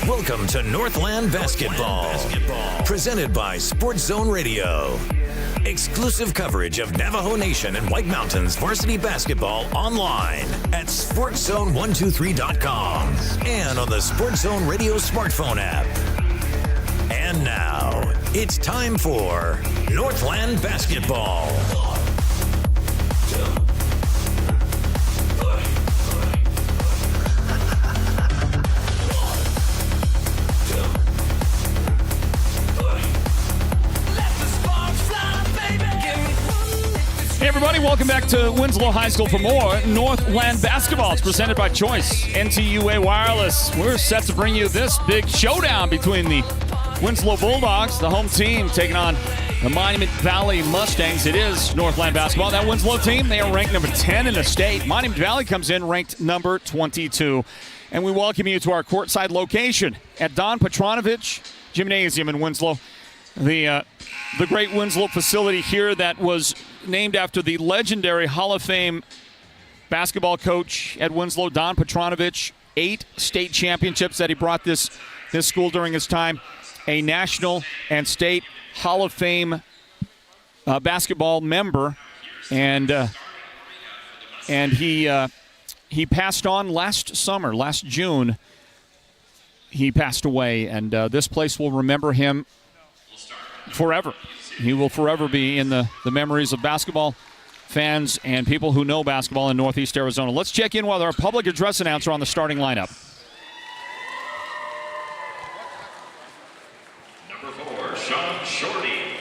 Welcome to Northland Basketball, presented by Sports Zone Radio. Exclusive coverage of Navajo Nation and White Mountains varsity basketball online at sportszone123.com and on the Sports Zone Radio smartphone app. And now, it's time for Northland Basketball. Hey everybody, welcome back to Winslow High School for more Northland Basketball. It's presented by Choice, NTUA Wireless. We're set to bring you this big showdown between the Winslow Bulldogs, the home team, taking on the Monument Valley Mustangs. It is Northland Basketball. That Winslow team, they are ranked number 10 in the state. Monument Valley comes in ranked number 22. And we welcome you to our courtside location at Petranovich Gymnasium in Winslow. The great Winslow facility here that was named after the legendary Hall of Fame basketball coach at Winslow, Petranovich. 8 state championships that he brought this school during his time. A national and state Hall of Fame basketball member, and he passed on last June. He passed away, and this place will remember him forever. He will forever be in the memories of basketball fans and people who know basketball in Northeast Arizona. Let's check in with our public address announcer on the starting lineup. Number 4, Sean Shorty.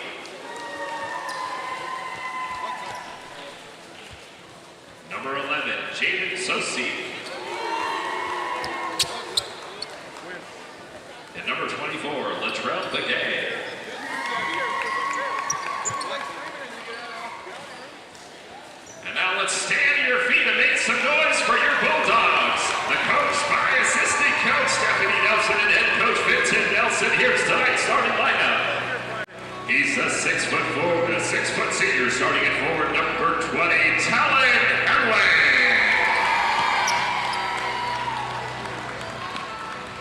Number 11, Jaden Sosi. And number 24, Latrell Begay. Now let's stand to your feet and make some noise for your Bulldogs. The coach by assistant coach Stephanie Nelson and head coach Vincent Nelson. Here's tonight's starting lineup. He's a 6'4", senior starting at forward, number 20, Talon Henley.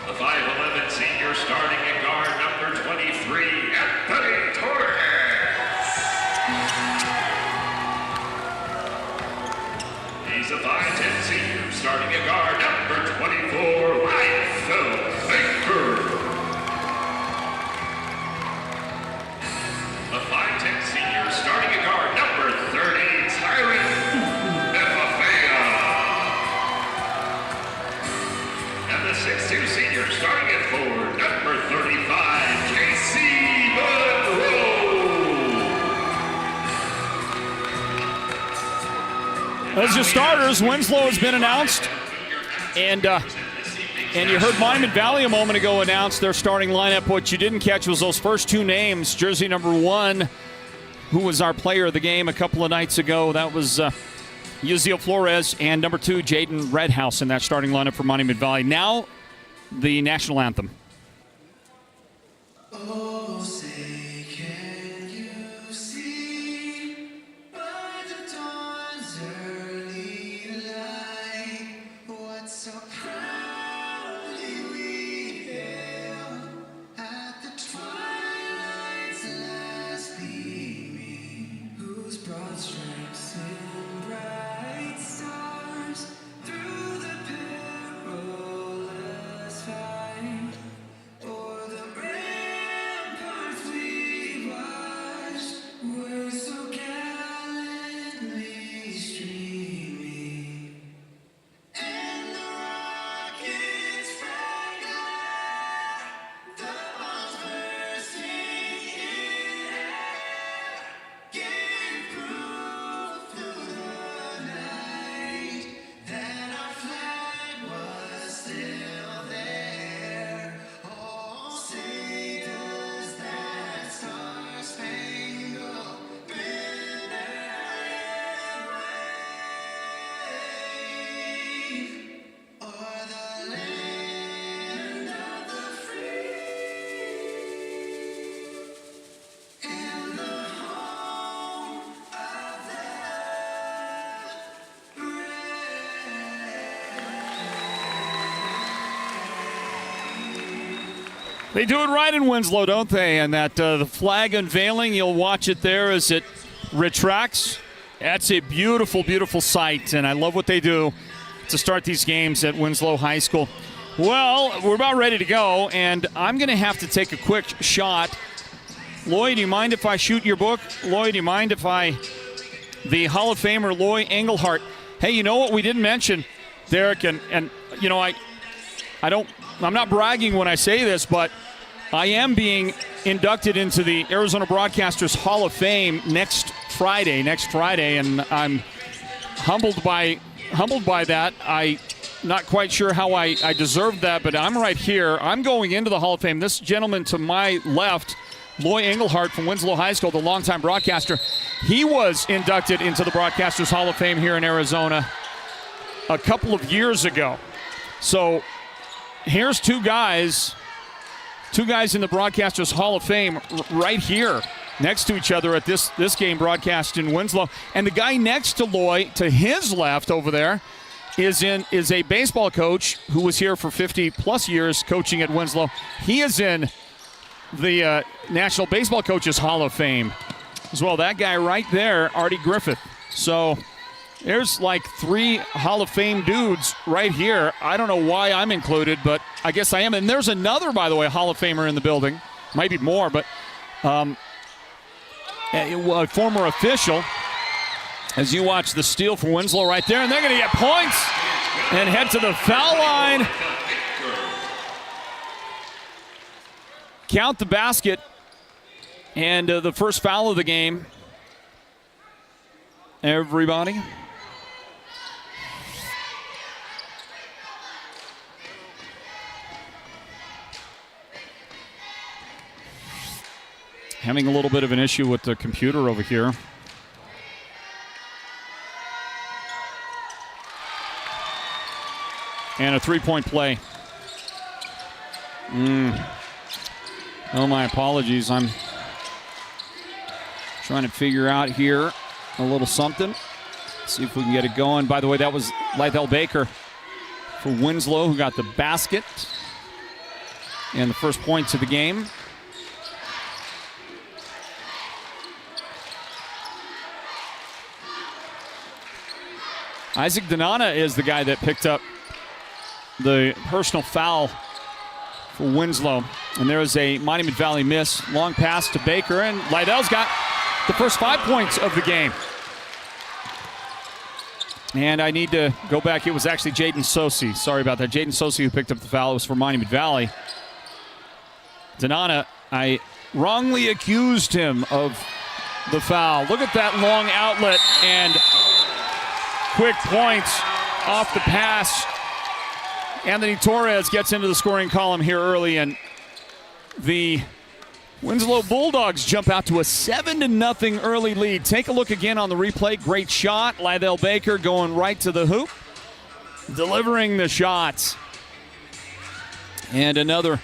The 5'11" senior starting at guard, number 23, Anthony Torres. He's a 5'10" senior, starting at guard, number 24, Winslow Baker. A 5'10" senior, starting at guard, number 30, Tyron Efafea. And the 6'2" senior, starting at forward, number 35, J.C. Monroe. As your starters, Winslow has been announced, and you heard Monument Valley a moment ago announce their starting lineup. What you didn't catch was those first 2 names. Jersey number 1, who was our player of the game a couple of nights ago, that was Yuzio Flores, and number 2, Jaden Redhouse in that starting lineup for Monument Valley. Now, the national anthem. Oh, say can you see by the dawn's early light what so proudly we hailed at the twilight's last gleaming, whose broad stripes and bright stars through the perilous fight They do it right in Winslow, don't they? And that the flag unveiling, you'll watch it there as it retracts. That's a beautiful, beautiful sight, and I love what they do to start these games at Winslow High School. Well, we're about ready to go, and I'm going to have to take a quick shot. Lloyd, do you mind if I shoot your book? Lloyd, do you mind if the Hall of Famer, Loy Engelhart. Hey, you know what we didn't mention, Derek, and you know, I'm not bragging when I say this, but I am being inducted into the Arizona Broadcasters Hall of Fame next Friday, and I'm humbled by that. I'm not quite sure how I deserved that, but I'm right here. I'm going into the Hall of Fame. This gentleman to my left, Loy Engelhart from Winslow High School, the longtime broadcaster, he was inducted into the Broadcasters Hall of Fame here in Arizona a couple of years ago. So here's two guys in the Broadcasters Hall of Fame right here next to each other at this game broadcast in Winslow. And the guy next to Loy, to his left over there, is a baseball coach who was here for 50-plus years coaching at Winslow. He is in the National Baseball Coaches Hall of Fame as well. That guy right there, Artie Griffith. So there's like 3 Hall of Fame dudes right here. I don't know why I'm included, but I guess I am. And there's another, by the way, Hall of Famer in the building. Might be more, but a former official. As you watch the steal for Winslow right there, and they're going to get points and head to the foul line. Count the basket, and the first foul of the game. Everybody. Having a little bit of an issue with the computer over here. And a three-point play. Oh, my apologies. I'm trying to figure out here a little something. See if we can get it going. By the way, that was Lythell Baker for Winslow who got the basket and the first points of the game. Isaac Donana is the guy that picked up the personal foul for Winslow. And there is a Monument Valley miss. Long pass to Baker, and Lythell's got the first 5 points of the game. And I need to go back. It was actually Jaden Sosi. Sorry about that. Jaden Sosi who picked up the foul. It was for Monument Valley. Donana, I wrongly accused him of the foul. Look at that long outlet and quick points off the pass. Anthony Torres gets into the scoring column here early, and the Winslow Bulldogs jump out to a 7-0 early lead. Take a look again on the replay. Great shot. Lythell Baker going right to the hoop, delivering the shots. And another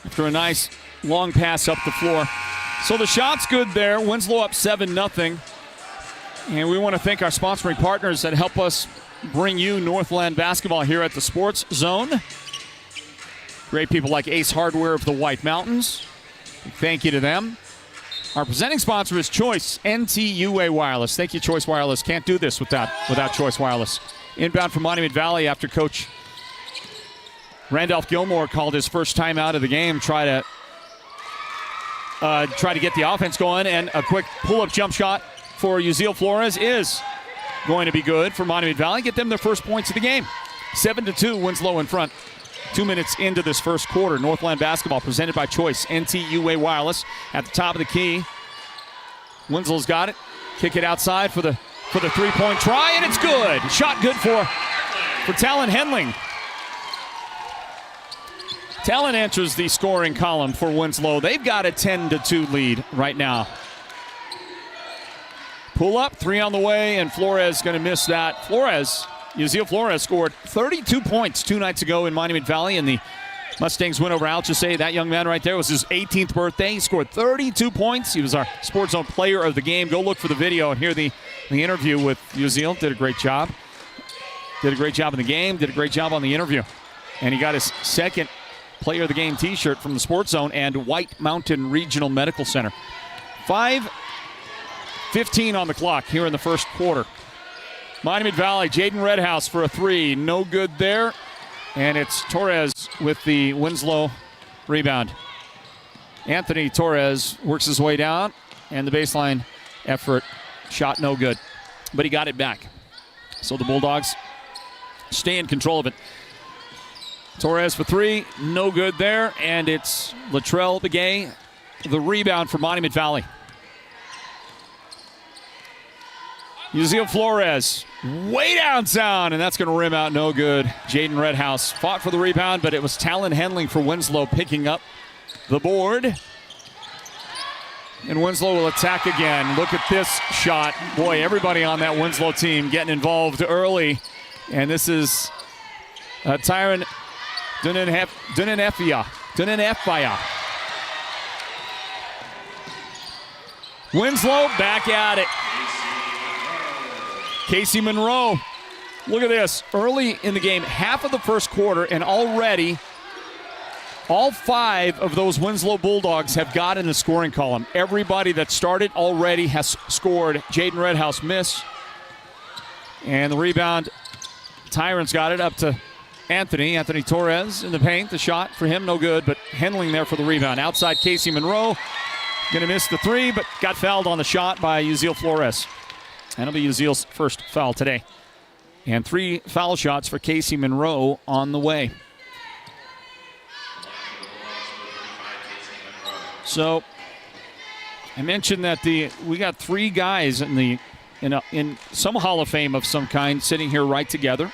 after a nice long pass up the floor. So the shot's good there. Winslow up 7-0. And we want to thank our sponsoring partners that help us bring you Northland basketball here at the Sports Zone. Great people like Ace Hardware of the White Mountains. Thank you to them. Our presenting sponsor is Choice NTUA Wireless. Thank you, Choice Wireless. Can't do this without Choice Wireless. Inbound from Monument Valley after Coach Randolph Gilmore called his first time out of the game. Try to get the offense going, and a quick pull-up jump shot for Uziel Flores is going to be good for Monument Valley. Get them their first points of the game. 7-2, Winslow in front. 2 minutes into this first quarter. Northland basketball presented by Choice NTUA Wireless at the top of the key. Winslow's got it. Kick it outside for the three-point try, and it's good. Shot good for Talon Henling. Talon enters the scoring column for Winslow. They've got a 10-2 lead right now. Pull up, 3 on the way, and Flores going to miss that. Uziel Flores scored 32 points 2 nights ago in Monument Valley, and the Mustangs win over Alchesay. That young man right there was his 18th birthday. He scored 32 points. He was our Sports Zone player of the game. Go look for the video and hear the interview with Uziel. Did a great job. Did a great job in the game. Did a great job on the interview. And he got his second Player of the Game t-shirt from the Sports Zone and White Mountain Regional Medical Center. 5:15 on the clock here in the first quarter. Monument Valley, Jaden Redhouse for a three. No good there. And it's Torres with the Winslow rebound. Anthony Torres works his way down, and the baseline effort shot no good. But he got it back. So the Bulldogs stay in control of it. Torres for three, no good there, and it's Latrell Begay, the rebound for Monument Valley. Yuzil Flores, way downtown, and that's going to rim out no good. Jaden Redhouse fought for the rebound, but it was Talon Henling for Winslow picking up the board. And Winslow will attack again. Look at this shot. Boy, everybody on that Winslow team getting involved early. And this is Tyron Dunenefia. Winslow back at it. Casey Monroe. Look at this. Early in the game, half of the first quarter, and already all five of those Winslow Bulldogs have got in the scoring column. Everybody that started already has scored. Jaden Redhouse missed. And the rebound, Tyron's got it up to Anthony Torres in the paint. The shot for him, no good, but Henling there for the rebound. Outside Casey Monroe. Going to miss the three, but got fouled on the shot by Yuzil Flores. That'll be Uzil's first foul today. And 3 foul shots for Casey Monroe on the way. So I mentioned that we got 3 guys in some Hall of Fame of some kind sitting here right together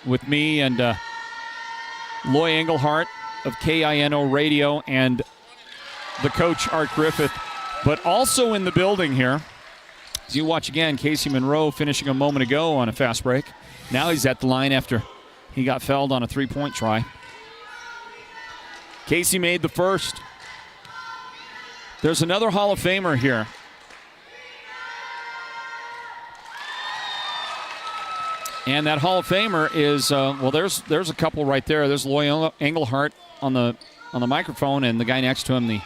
with me and Loy Engelhart of KINO Radio and the coach Art Griffith, but also in the building here. As you watch again, Casey Monroe finishing a moment ago on a fast break. Now he's at the line after he got fouled on a 3-point try. Casey made the first. There's another Hall of Famer here. And that Hall of Famer is, there's a couple right there. There's Loy Engelhart on the microphone, and the guy next to him, the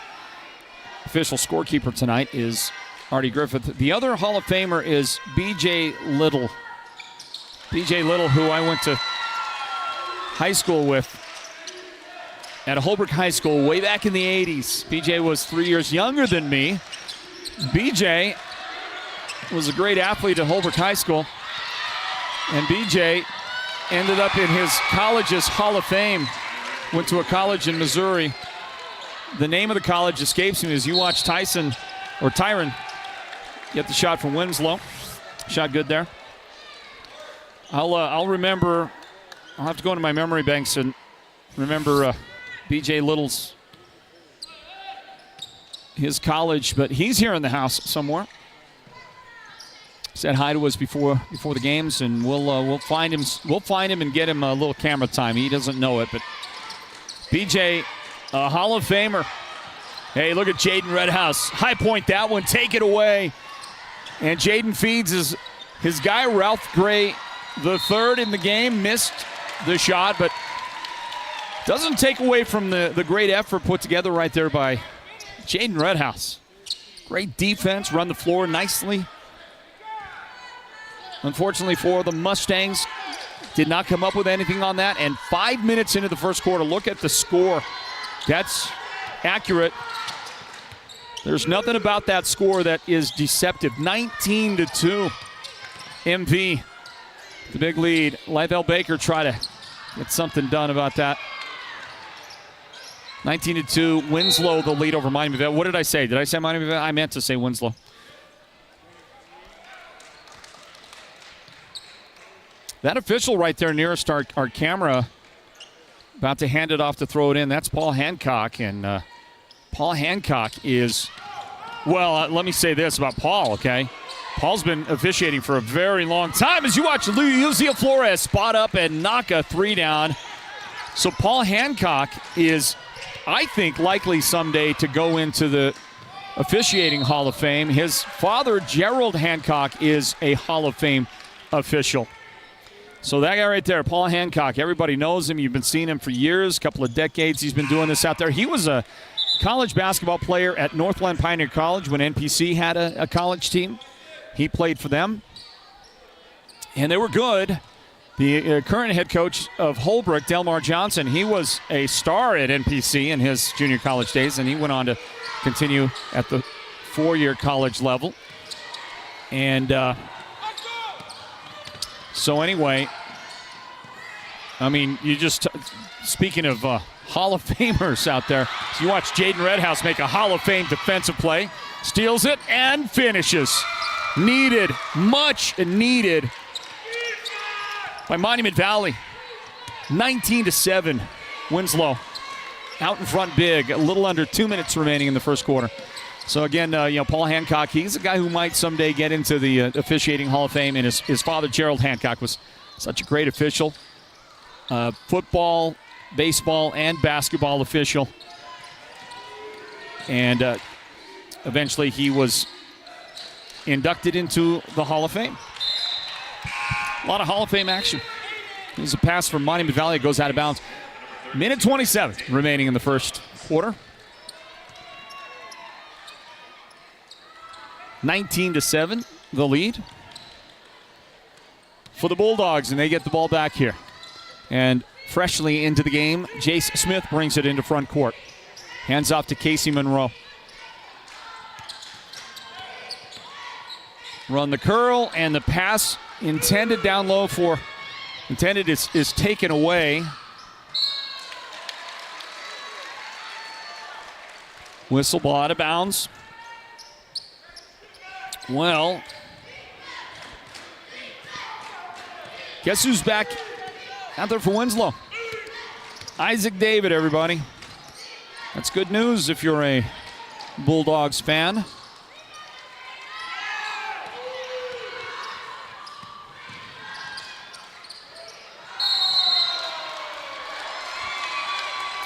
official scorekeeper tonight, is Artie Griffith. The other Hall of Famer is B.J. Little. B.J. Little, who I went to high school with at Holbrook High School way back in the 80s. B.J. was 3 years younger than me. B.J. was a great athlete at Holbrook High School. And B.J. ended up in his college's Hall of Fame. Went to a college in Missouri. The name of the college escapes me as you watch Tyron get the shot from Winslow. Shot good there. I'll remember. I'll have to go into my memory banks and remember B.J. Little's his college, but he's here in the house somewhere. Said hi to us before the games, and we'll find him. We'll find him and get him a little camera time. He doesn't know it, but B.J. a Hall of Famer. Hey, look at Jaden Redhouse. High point that one. Take it away. And Jaden feeds his guy, Ralph Gray, the third in the game. Missed the shot, but doesn't take away from the great effort put together right there by Jaden Redhouse. Great defense. Run the floor nicely. Unfortunately for the Mustangs, did not come up with anything on that. And 5 minutes into the first quarter, look at the score. That's accurate. There's nothing about that score that is deceptive. 19-2. MV, the big lead. Lydell Baker try to get something done about that. 19-2. Winslow the lead over Monument Valley. What did I say? Did I say Monument Valley? I meant to say Winslow. That official right there nearest our camera, about to hand it off to throw it in, that's Paul Hancock. And Paul Hancock is, let me say this about Paul, okay? Paul's been officiating for a very long time. As you watch Yuzil Flores spot up and knock a 3 down. So Paul Hancock is, I think, likely someday to go into the officiating Hall of Fame. His father, Gerald Hancock, is a Hall of Fame official. So that guy right there, Paul Hancock, everybody knows him. You've been seeing him for years, a couple of decades. He's been doing this out there. He was a college basketball player at Northland Pioneer College when NPC had a college team. He played for them, and they were good. The current head coach of Holbrook, Delmar Johnson, he was a star at NPC in his junior college days, and he went on to continue at the four-year college level. And so anyway, I mean, you just, speaking of Hall of Famers out there, so you watch Jaden Redhouse make a Hall of Fame defensive play, steals it, and finishes. Needed, much needed by Monument Valley. 19-7, Winslow out in front big, a little under 2 minutes remaining in the first quarter. So again, Paul Hancock, he's a guy who might someday get into the officiating Hall of Fame, and his father, Gerald Hancock, was such a great official. Football, baseball, and basketball official. And eventually he was inducted into the Hall of Fame. A lot of Hall of Fame action. There's a pass from Monument Valley. It goes out of bounds. Minute 27 remaining in the first quarter. 19-7, the lead for the Bulldogs, and they get the ball back here. And freshly into the game, Jace Smith brings it into front court. Hands off to Casey Monroe. Run the curl, and the pass intended down low for, intended is taken away. Whistle, ball out of bounds. Well, guess who's back out there for Winslow? Isaac David, everybody. That's good news if you're a Bulldogs fan.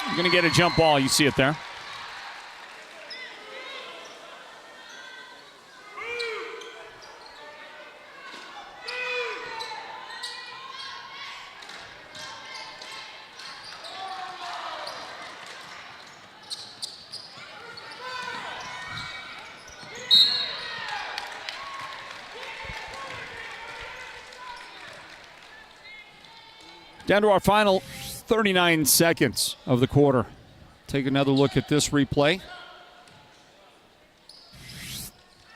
You're going to get a jump ball. You see it there. Down to our final 39 seconds of the quarter. Take another look at this replay.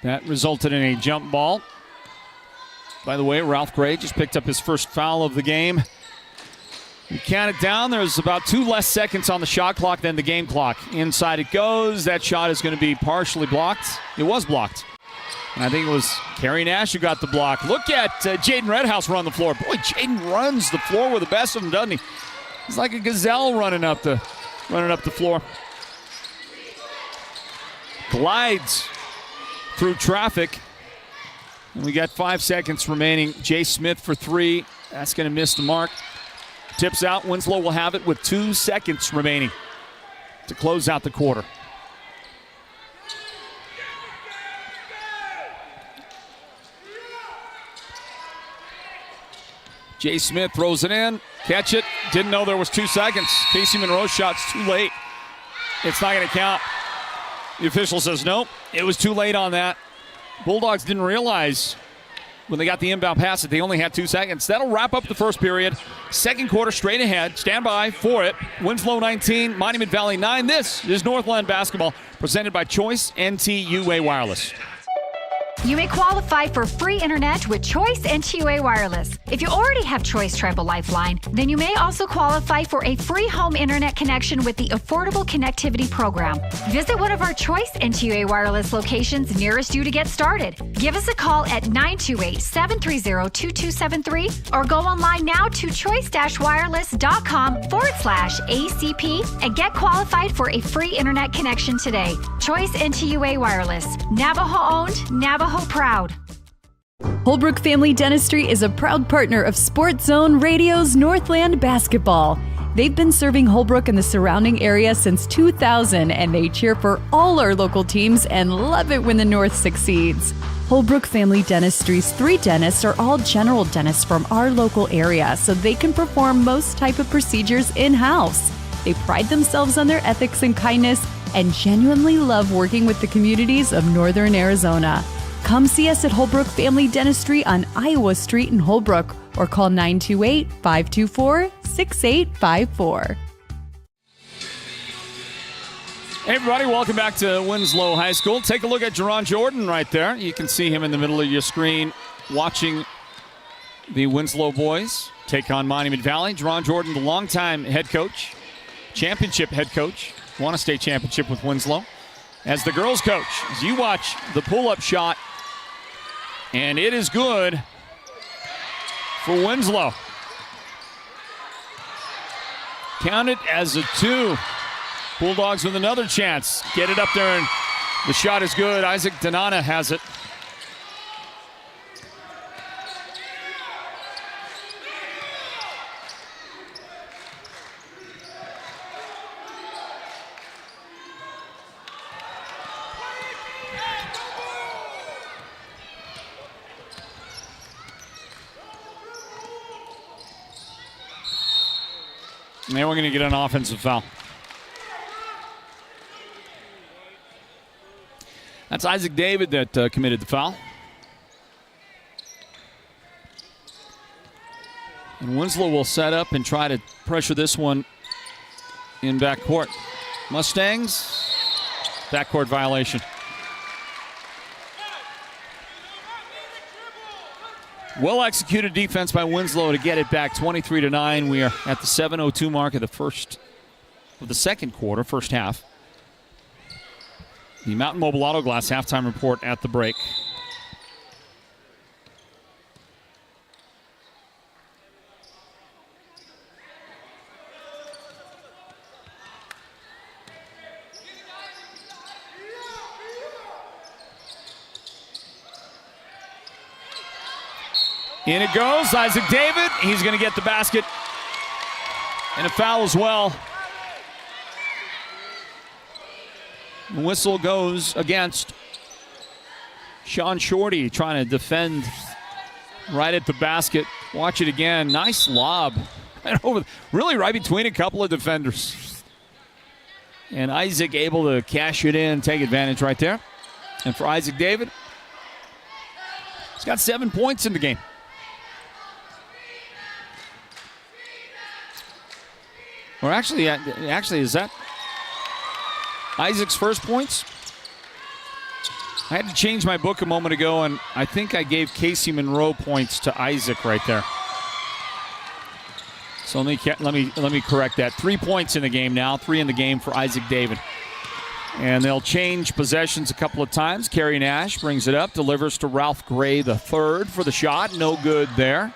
That resulted in a jump ball. By the way, Ralph Gray just picked up his first foul of the game. You count it down. There's about 2 less seconds on the shot clock than the game clock. Inside it goes. That shot is going to be partially blocked. It was blocked. And I think it was Kerry Nash who got the block. Look at Jaden Redhouse run the floor. Boy, Jaden runs the floor with the best of them, doesn't he? He's like a gazelle running up the floor. Glides through traffic. And we got 5 seconds remaining. Jay Smith for 3. That's going to miss the mark. Tips out. Winslow will have it with 2 seconds remaining to close out the quarter. Jay Smith throws it in. Catch it. Didn't know there was 2 seconds. Casey Monroe's shot's too late. It's not going to count. The official says nope. It was too late on that. Bulldogs didn't realize when they got the inbound pass that they only had 2 seconds. That'll wrap up the first period. Second quarter straight ahead. Stand by for it. Winslow 19, Monument Valley 9. This is Northland basketball presented by Choice NTUA Wireless. You may qualify for free internet with Choice NTUA Wireless. If you already have Choice Tribal Lifeline, then you may also qualify for a free home internet connection with the Affordable Connectivity Program. Visit one of our Choice NTUA Wireless locations nearest you to get started. Give us a call at 928-730-2273 or go online now to choice-wireless.com/ACP and get qualified for a free internet connection today. Choice NTUA Wireless. Navajo owned, Navajo proud. Holbrook Family Dentistry is a proud partner of Sports Zone Radio's Northland Basketball. They've been serving Holbrook and the surrounding area since 2000, and they cheer for all our local teams and love it when the North succeeds. Holbrook Family Dentistry's 3 dentists are all general dentists from our local area, so they can perform most type of procedures in-house. They pride themselves on their ethics and kindness and genuinely love working with the communities of Northern Arizona. Come see us at Holbrook Family Dentistry on Iowa Street in Holbrook or call 928-524-6854. Hey everybody, welcome back to Winslow High School. Take a look at Jerron Jordan right there. You can see him in the middle of your screen watching the Winslow boys take on Monument Valley. Jerron Jordan, the longtime head coach, championship head coach, won a state championship with Winslow. As the girls coach, as you watch the pull-up shot, and it is good for Winslow. Count it as a 2. Bulldogs with another chance. Get it up there, and the shot is good. Isaac Donana has it. Now we're going to get an offensive foul. That's Isaac David that committed the foul. And Winslow will set up and try to pressure this one in backcourt. Mustangs, backcourt violation. Well-executed defense by Winslow to get it back 23-9. We are at the 7:02 mark of the second quarter, first half. The Mountain Mobile Auto Glass halftime report at the break. In it goes, Isaac David. He's going to get the basket. And a foul as well. The whistle goes against Sean Shorty, trying to defend right at the basket. Watch it again. Nice lob. Really right between a couple of defenders. And Isaac able to cash it in, take advantage right there. And for Isaac David, he's got 7 points in the game. Or actually, is that Isaac's first points? I had to change my book a moment ago, and I think I gave Casey Monroe points to Isaac right there. So let me correct that. 3 points in the game now. 3 in the game for Isaac David. And they'll change possessions a couple of times. Kerry Nash brings it up, delivers to Ralph Gray the third for the shot. No good there.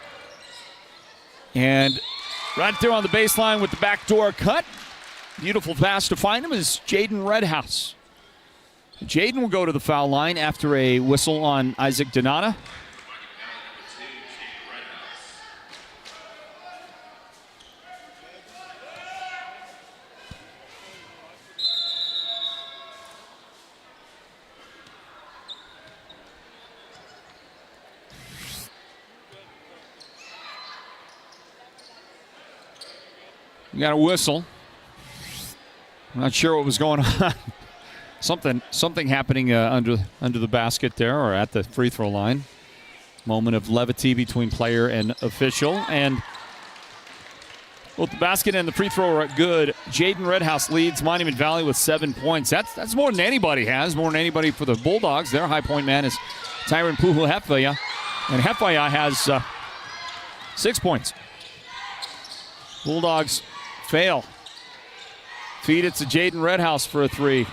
And right there on the baseline with the backdoor cut. Beautiful pass to find him is Jaden Redhouse. Jaden will go to the foul line after a whistle on Isaac Donana. We got a whistle. I'm not sure what was going on. something happening under the basket there, or at the free throw line. Moment of levity between player and official, and both the basket and the free throw are good. Jaden Redhouse leads Monument Valley with 7 points. That's more than anybody has, more than anybody for the Bulldogs. Their high point man is Tyron Puhu Hefaya, and Hefaya has 6 points. Bulldogs fail. Feed it to Jaden Redhouse for a 3.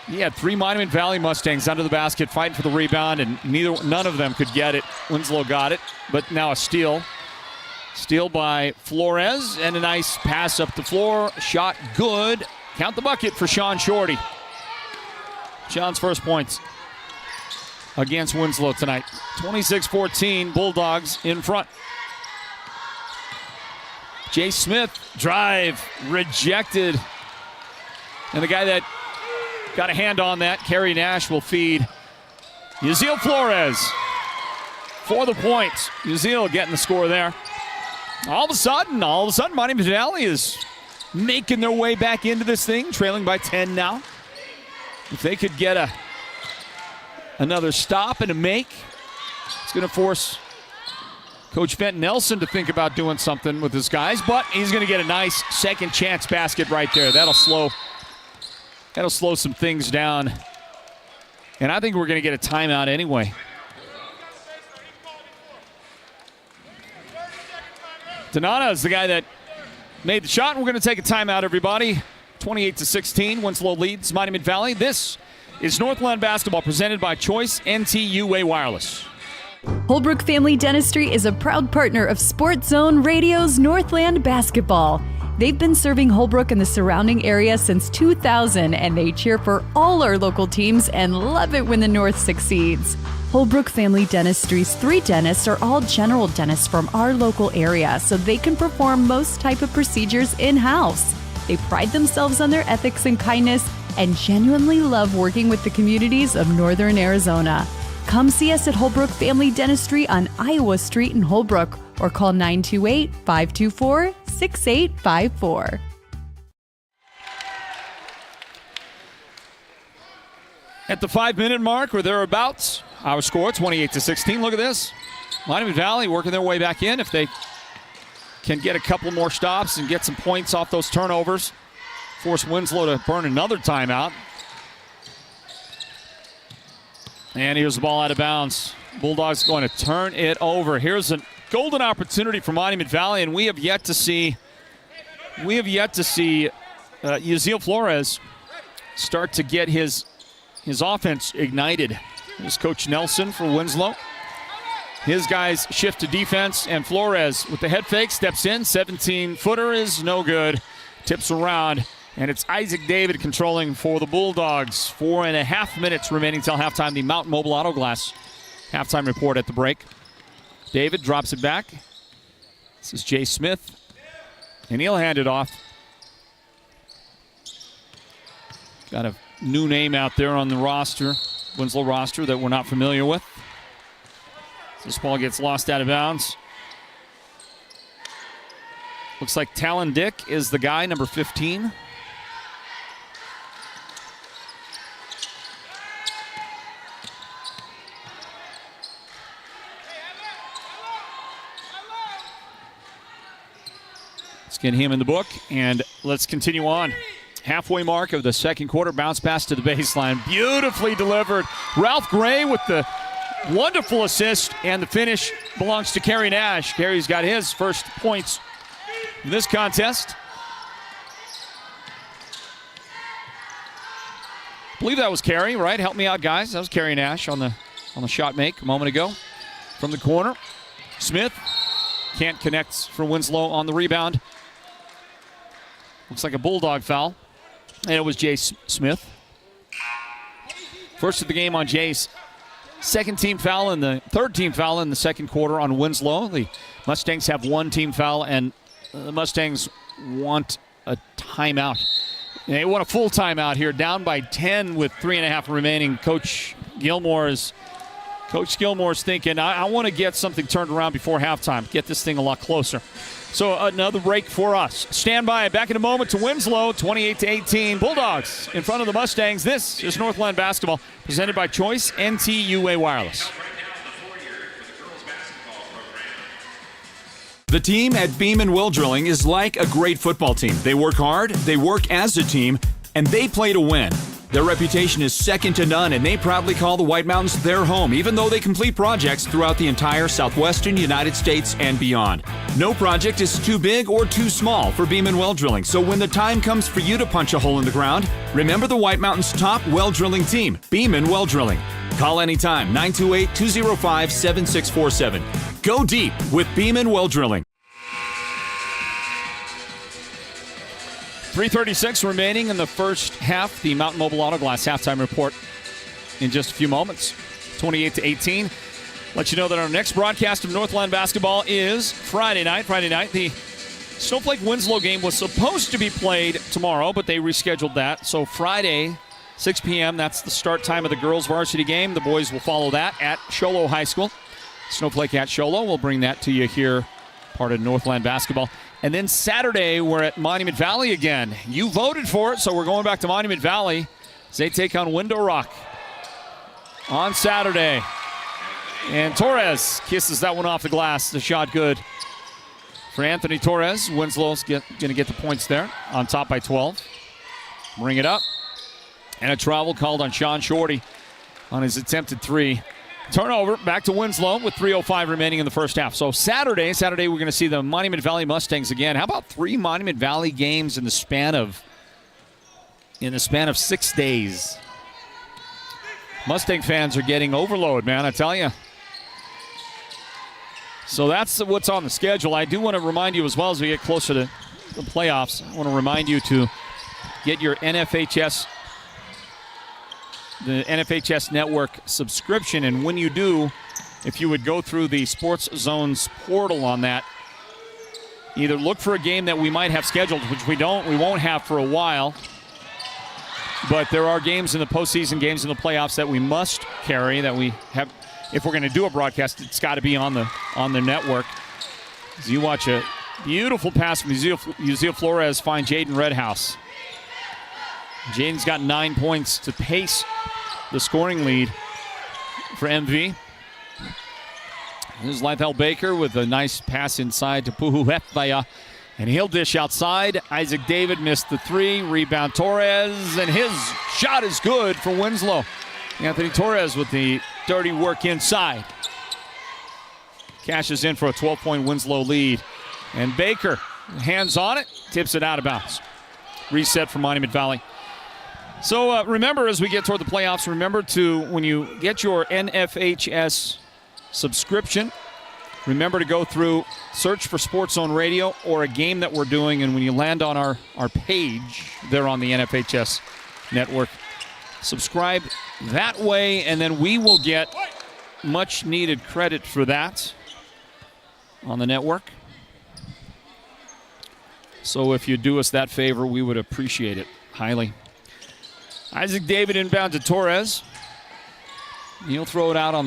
He had 3 Monument Valley Mustangs under the basket fighting for the rebound, and none of them could get it. Winslow got it, but now a steal. Steal by Flores, and a nice pass up the floor. Shot good. Count the bucket for Sean Shorty. Sean's first points against Winslow tonight. 26-14, Bulldogs in front. Jay Smith, drive, rejected. And the guy that got a hand on that, Kerry Nash, will feed Yasiel Flores for the point. Yasiel getting the score there. All of a sudden, Mighty Valley is making their way back into this thing, trailing by 10 now. If they could get another stop and a make, it's going to force Coach Fenton Nelson to think about doing something with his guys, but he's going to get a nice second chance basket right there. That'll slow some things down. And I think we're going to get a timeout anyway. Donata is the guy that made the shot. We're going to take a timeout, everybody. 28-16, Winslow leads Mighty Mid-Valley. This is Northland basketball presented by Choice NTUA Wireless. Holbrook Family Dentistry is a proud partner of Sports Zone Radio's Northland Basketball. They've been serving Holbrook and the surrounding area since 2000, and they cheer for all our local teams and love it when the North succeeds. Holbrook Family Dentistry's 3 dentists are all general dentists from our local area, so they can perform most type of procedures in-house. They pride themselves on their ethics and kindness and genuinely love working with the communities of Northern Arizona. Come see us at Holbrook Family Dentistry on Iowa Street in Holbrook or call 928-524-6854. At the 5-minute mark or thereabouts, our score 28-16. Look at this. Mighty Valley working their way back in. If they can get a couple more stops and get some points off those turnovers, force Winslow to burn another timeout. And here's the ball out of bounds. Bulldogs going to turn it over. Here's a golden opportunity for Monument Valley, and we have yet to see Yasiel Flores start to get his offense ignited. Here's Coach Nelson for Winslow. His guys shift to defense, and Flores with the head fake steps in. 17-footer is no good. Tips around. And it's Isaac David controlling for the Bulldogs. 4.5 minutes remaining till halftime. The Mountain Mobile Auto Glass halftime report at the break. David drops it back. This is Jay Smith. And he'll hand it off. Got a new name out there on the roster, Winslow roster, that we're not familiar with. This ball gets lost out of bounds. Looks like Talon Dick is the guy, number 15. Let's get him in the book, and let's continue on. Halfway mark of the second quarter, bounce pass to the baseline. Beautifully delivered. Ralph Gray with the wonderful assist, and the finish belongs to Kerry Nash. Kerry's got his first points in this contest. I believe that was Kerry, right? Help me out, guys. That was Kerry Nash on the shot make a moment ago. From the corner, Smith can't connect for Winslow on the rebound. Looks like a Bulldog foul. And it was Jay Smith. First of the game on Jay's second team foul and the third team foul in the second quarter on Winslow. The Mustangs have one team foul, and the Mustangs want a timeout. They want a full timeout here, down by 10 with 3.5 remaining. Coach Gilmore's thinking, I want to get something turned around before halftime, get this thing a lot closer. So another break for us. Stand by. Back in a moment to Winslow, 28-18. Bulldogs in front of the Mustangs. This is Northland basketball, presented by Choice NTUA Wireless. The team at Beam & Well Drilling is like a great football team. They work hard, they work as a team, and they play to win. Their reputation is second to none, and they proudly call the White Mountains their home, even though they complete projects throughout the entire southwestern United States and beyond. No project is too big or too small for Beam & Well Drilling, so when the time comes for you to punch a hole in the ground, remember the White Mountains' top well drilling team, Beam & Well Drilling. Call anytime, 928-205-7647. Go deep with Beam & Well Drilling. 3:36 remaining in the first half. The Mountain Mobile Auto Glass halftime report in just a few moments. 28-18. Let you know that our next broadcast of Northland basketball is Friday night. The Snowflake Winslow game was supposed to be played tomorrow, but they rescheduled that. So Friday, 6 p.m., that's the start time of the girls' varsity game. The boys will follow that at Show Low High School. Snowflake at Show Low. We'll bring that to you here, part of Northland basketball. And then Saturday, we're at Monument Valley again. You voted for it, so we're going back to Monument Valley as they take on Window Rock on Saturday. And Torres kisses that one off the glass. The shot good for Anthony Torres. Winslow's going to get the points there, on top by 12. Bring it up. And a travel called on Sean Shorty on his attempted three. Turnover back to Winslow with 3:05 remaining in the first half. So Saturday we're going to see the Monument Valley Mustangs again. How about 3 Monument Valley games in the span of 6 days? Mustang fans are getting overload, man, I tell you. So that's what's on the schedule. I do want to remind you as well as we get closer to the playoffs, I want to remind you to get your the NFHS Network subscription. And when you do, if you would go through the Sports Zones portal on that, either look for a game that we might have scheduled, which we won't have for a while. But there are games in the postseason, games in the playoffs that we must carry, that we have. If we're going to do a broadcast, it's got to be on the network. As you watch a beautiful pass from Uzziah Flores find Jaden Redhouse. Jaden's got 9 points to pace the scoring lead for MV. Here's Lithell Baker with a nice pass inside to Puhu Hepfaya. And he'll dish outside. Isaac David missed the three. Rebound Torres, and his shot is good for Winslow. Anthony Torres with the dirty work inside. Cashes in for a 12-point Winslow lead. And Baker, hands on it, tips it out of bounds. Reset for Monument Valley. So remember, as we get toward the playoffs, remember to, when you get your NFHS subscription, remember to go through, search for Sports Zone Radio or a game that we're doing, and when you land on our page there on the NFHS network, subscribe that way, and then we will get much needed credit for that on the network. So if you do us that favor, we would appreciate it highly. Isaac David inbound to Torres. He'll throw it out on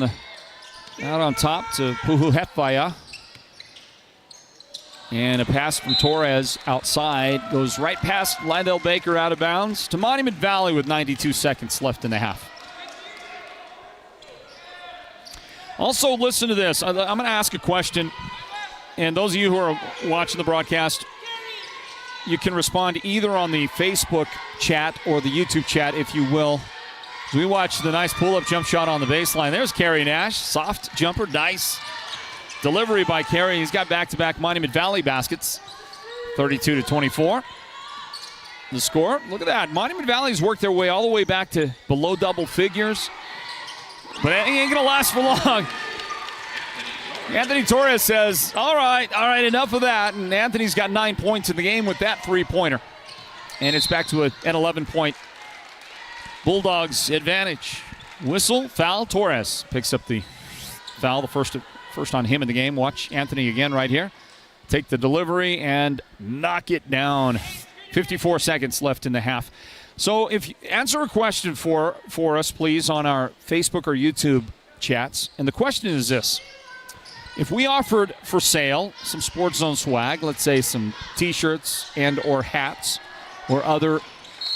top to Puhu Hepfaya. And a pass from Torres outside. Goes right past Lydell Baker out of bounds to Monument Valley with 92 seconds left in the half. Also, listen to this. I'm going to ask a question. And those of you who are watching the broadcast, you can respond either on the Facebook chat or the YouTube chat, if you will. As we watch the nice pull-up jump shot on the baseline. There's Kerry Nash. Soft jumper, nice delivery by Kerry. He's got back-to-back Monument Valley baskets. 32-24. The score. Look at that. Monument Valley's worked their way all the way back to below double figures. But it ain't going to last for long. Anthony Torres says, all right, enough of that. And Anthony's got 9 points in the game with that three-pointer. And it's back to an 11-point Bulldogs advantage. Whistle, foul, Torres picks up the foul, the first on him in the game. Watch Anthony again right here. Take the delivery and knock it down. 54 seconds left in the half. So if you answer a question for us, please, on our Facebook or YouTube chats. And the question is this. If we offered for sale some Sports Zone swag, let's say some T-shirts and or hats or other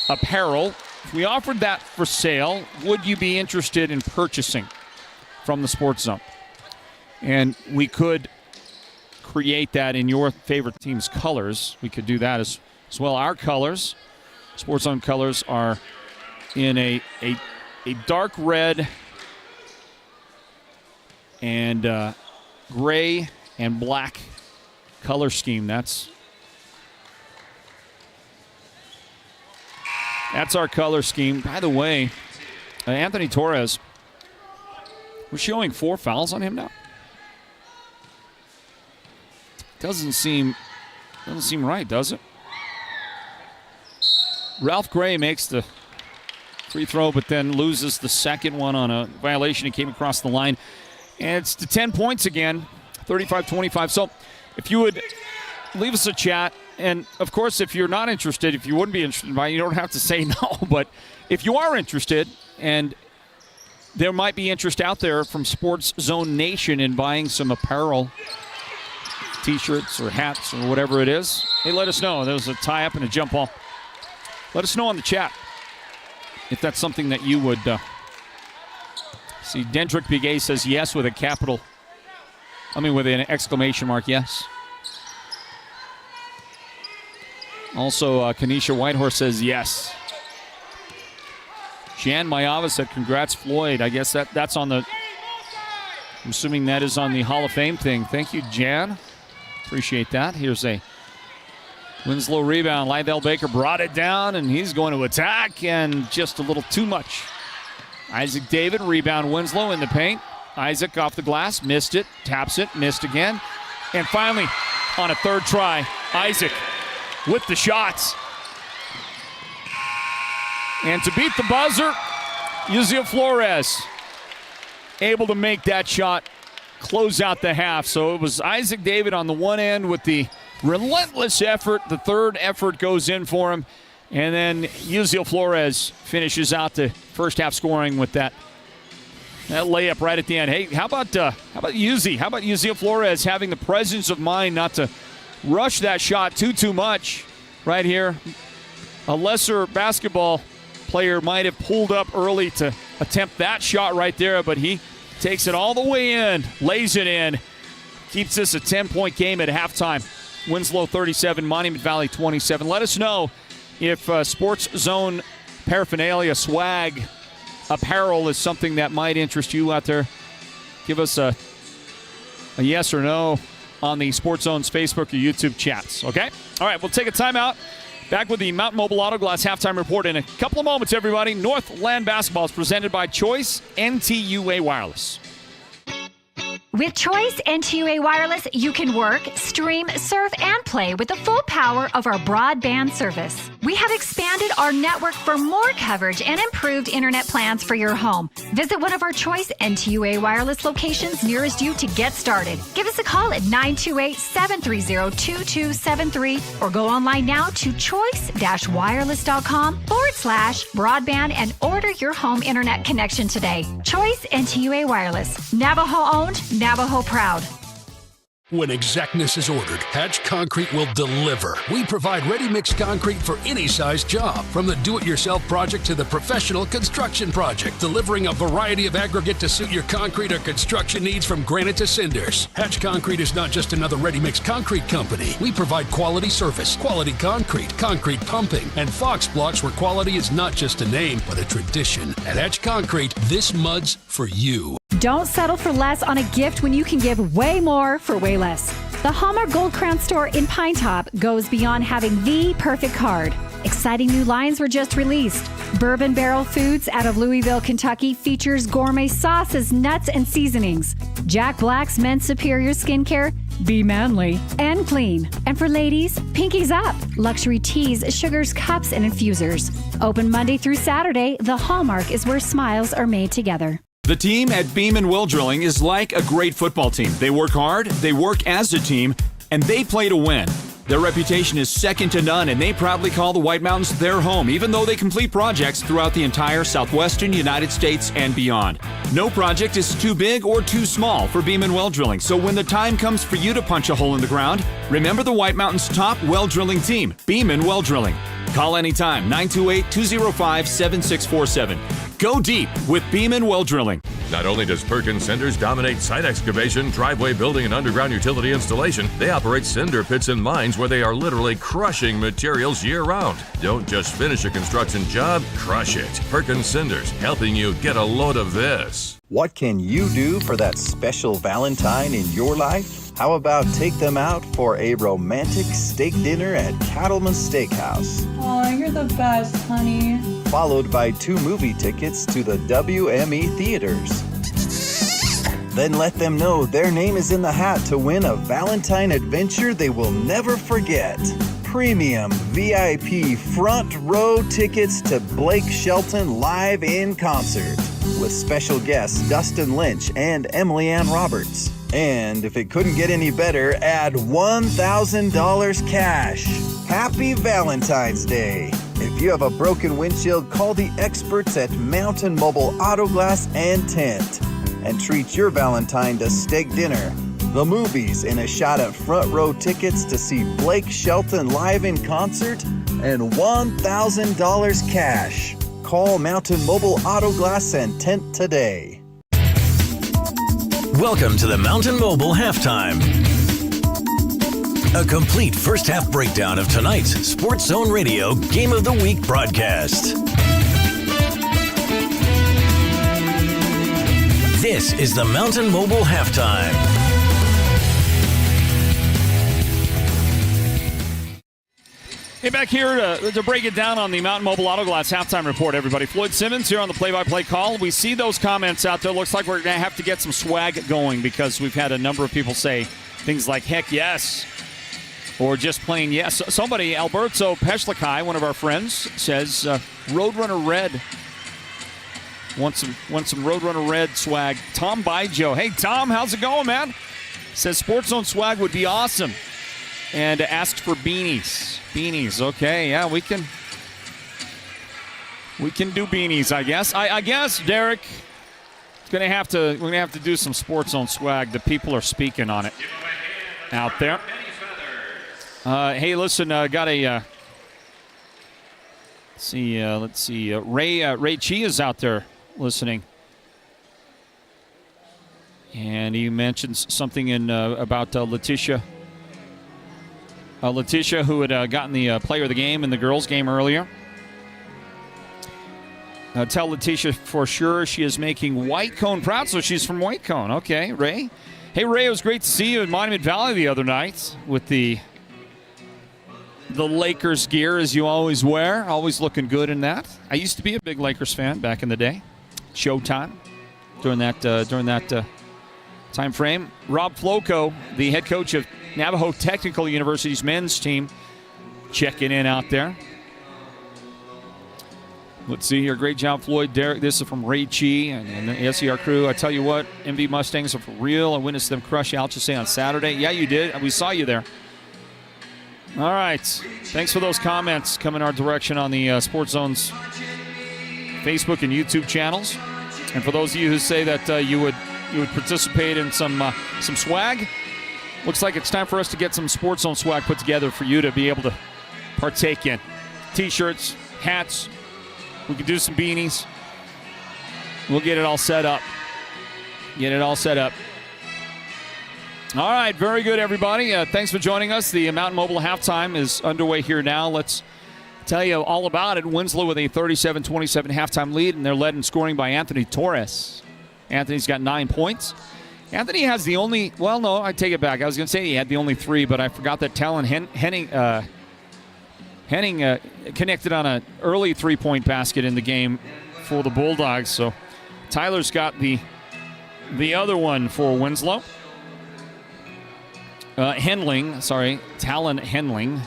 apparel, if we offered that for sale, would you be interested in purchasing from the Sports Zone? And we could create that in your favorite team's colors. We could do that as well. Our colors, Sports Zone colors, are in a dark red and gray and black color scheme. That's our color scheme. By the way, Anthony Torres, we're showing 4 fouls on him now. Doesn't seem right, does it? Ralph Gray makes the free throw, but then loses the second one on a violation. He came across the line. And it's to 10 points again, 35-25. So if you would leave us a chat. And, of course, if you're not interested, if you wouldn't be interested in buying, you don't have to say no. But if you are interested, and there might be interest out there from Sports Zone Nation in buying some apparel, T-shirts or hats or whatever it is, hey, let us know. There's a tie-up and a jump ball. Let us know on the chat if that's something that you would see. Dendrick Bigay says yes with with an exclamation mark, yes. Also, Kanisha Whitehorse says yes. Jan Mayava said congrats, Floyd. I guess that's on the, I'm assuming that is on the Hall of Fame thing. Thank you, Jan. Appreciate that. Here's a Winslow rebound. Lydell Baker brought it down, and he's going to attack, and just a little too much. Isaac David, rebound Winslow in the paint. Isaac off the glass, missed it, taps it, missed again. And finally, on a third try, Isaac with the shots. And to beat the buzzer, Yuzia Flores able to make that shot, close out the half. So it was Isaac David on the one end with the relentless effort. The third effort goes in for him. And then Yuzia Flores finishes out the first half scoring with that layup right at the end. Hey, how about Yuzi? How about Yuzia Flores having the presence of mind not to rush that shot too much right here? A lesser basketball player might have pulled up early to attempt that shot right there, but he takes it all the way in, lays it in, keeps this a 10-point game at halftime. Winslow 37, Monument Valley 27. Let us know if Sports Zone paraphernalia, swag, apparel is something that might interest you out there. Give us a yes or no on the Sports Zone's Facebook or YouTube chats, okay? All right, we'll take a timeout. Back with the Mountain Mobile Auto Glass halftime report in a couple of moments, everybody. Northland Basketball is presented by Choice NTUA Wireless. With Choice NTUA Wireless, you can work, stream, surf, and play with the full power of our broadband service. We have expanded our network for more coverage and improved internet plans for your home. Visit one of our Choice NTUA Wireless locations nearest you to get started. Give us a call at 928-730-2273 or go online now to choice-wireless.com/broadband and order your home internet connection today. Choice NTUA Wireless. Navajo-owned, Navajo proud. When exactness is ordered, Hatch Concrete will deliver. We provide ready-mix concrete for any size job, from the do-it-yourself project to the professional construction project, delivering a variety of aggregate to suit your concrete or construction needs from granite to cinders. Hatch Concrete is not just another ready-mix concrete company. We provide quality service, quality concrete, concrete pumping, and Fox blocks where quality is not just a name, but a tradition. At Hatch Concrete, this mud's for you. Don't settle for less on a gift when you can give way more for way less. The Hallmark Gold Crown store in Pine Top goes beyond having the perfect card. Exciting new lines were just released. Bourbon Barrel Foods out of Louisville, Kentucky features gourmet sauces, nuts, and seasonings. Jack Black's Men's Superior Skincare, be manly and clean. And for ladies, Pinkies Up, luxury teas, sugars, cups, and infusers. Open Monday through Saturday, the Hallmark is where smiles are made together. The team at Beam & Will Drilling is like a great football team. They work hard, they work as a team, and they play to win. Their reputation is second to none, and they proudly call the White Mountains their home, even though they complete projects throughout the entire southwestern United States and beyond. No project is too big or too small for Beam & Well Drilling, so when the time comes for you to punch a hole in the ground, remember the White Mountains' top well drilling team, Beam & Well Drilling. Call anytime, 928-205-7647. Go deep with Beam & Well Drilling. Not only does Perkins Cinders dominate site excavation, driveway building, and underground utility installation, they operate cinder pits and mines where they are literally crushing materials year-round. Don't just finish a construction job, crush it. Perkins Cinders, helping you get a load of this. What can you do for that special Valentine in your life? How about take them out for a romantic steak dinner at Cattleman's Steakhouse? Aw, you're the best, honey. Followed by 2 movie tickets to the WME theaters. Then let them know their name is in the hat to win a Valentine adventure they will never forget. Premium VIP front row tickets to Blake Shelton live in concert with special guests Dustin Lynch and Emily Ann Roberts. And if it couldn't get any better, add $1,000 cash. Happy Valentine's Day. If you have a broken windshield, call the experts at Mountain Mobile Auto Glass and Tint. And treat your Valentine to steak dinner, the movies, and a shot at front row tickets to see Blake Shelton live in concert, and $1,000 cash. Call Mountain Mobile Auto Glass and Tint today. Welcome to the Mountain Mobile Halftime. A complete first half breakdown of tonight's Sports Zone Radio Game of the Week broadcast. This is the Mountain Mobile Halftime. Hey, back here to break it down on the Mountain Mobile Auto Glass halftime report, everybody. Floyd Simmons here on the play-by-play call. We see those comments out there. Looks like we're going to have to get some swag going because we've had a number of people say things like, heck yes, or just plain yes. Somebody, Alberto Peshlikai, one of our friends, says Roadrunner Red. Want some Roadrunner Red swag. Tom Bijo. Hey, Tom, how's it going, man? Says Sports Zone swag would be awesome. And asked for beanies. Beanies, okay, yeah, we can do beanies, I guess. I guess, Derek, we're gonna have to do some Sports Zone swag. The people are speaking on it out there. Hey, listen, got a let's see. Ray Chi is out there listening. And he mentions something about Letitia. Letitia, who had gotten the player of the game in the girls' game earlier. Tell Letitia for sure she is making White Cone proud, so she's from White Cone. Okay, Ray. Hey, Ray, it was great to see you in Monument Valley the other night with the Lakers gear, as you always wear. Always looking good in that. I used to be a big Lakers fan back in the day. Showtime during that time frame. Rob Floco, the head coach of Navajo Technical University's men's team, checking in out there. Let's see here. Great job, Floyd. Derek, this is from Ray Chi and the SER crew. I tell you what, MV Mustangs are for real. I witnessed them crush Alchesay on Saturday. Yeah, you did. We saw you there. All right. Thanks for those comments coming our direction on the Sports Zone's Facebook and YouTube channels. And for those of you who say that you would participate in some swag, looks like it's time for us to get some Sports Zone swag put together for you to be able to partake in. T-shirts, hats. We can do some beanies. We'll get it all set up. All right, very good, everybody. Thanks for joining us. The Mountain Mobile halftime is underway here now. Let's tell you all about it. Winslow with a 37-27 halftime lead, and they're led in scoring by Anthony Torres. Anthony's got 9 points. Anthony has the only, well, no, I take it back. I was going to say he had the only 3, but I forgot that Talon Henning connected on an early 3-point basket in the game for the Bulldogs. So Tyler's got the other one for Winslow. Talon Henling.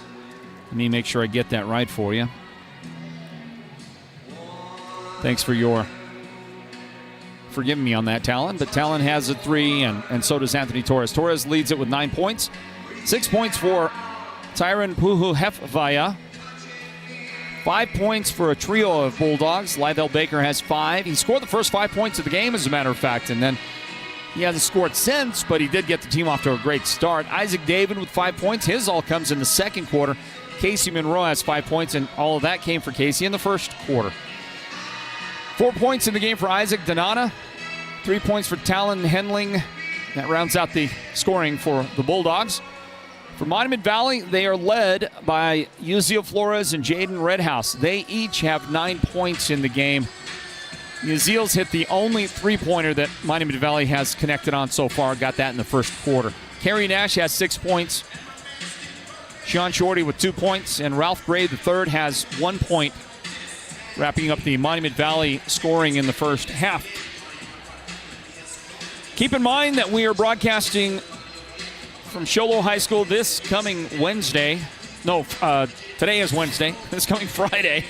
Let me make sure I get that right for you. Thanks for forgiving me on that, Talon. But Talon has a 3, and so does Anthony Torres. Torres leads it with 9 points. 6 points for Tyron Puhu-Hefvaya. 5 points for a trio of Bulldogs. Lydell Baker has 5. He scored the first 5 points of the game, as a matter of fact, and then he hasn't scored since, but he did get the team off to a great start. Isaac David with 5 points. His all comes in the second quarter. Casey Monroe has 5 points, and all of that came for Casey in the first quarter. 4 points in the game for Isaac Donata. 3 points for Talon Henling. That rounds out the scoring for the Bulldogs. For Monument Valley, they are led by Yuzio Flores and Jaden Redhouse. They each have 9 points in the game. Yuzio's hit the only three-pointer that Monument Valley has connected on so far. Got that in the first quarter. Kerry Nash has 6 points. Sean Shorty with 2 points. And Ralph Gray III has 1 point, wrapping up the Monument Valley scoring in the first half. Keep in mind that we are broadcasting from Sholo High School this coming Wednesday. No, today is Wednesday. This coming Friday.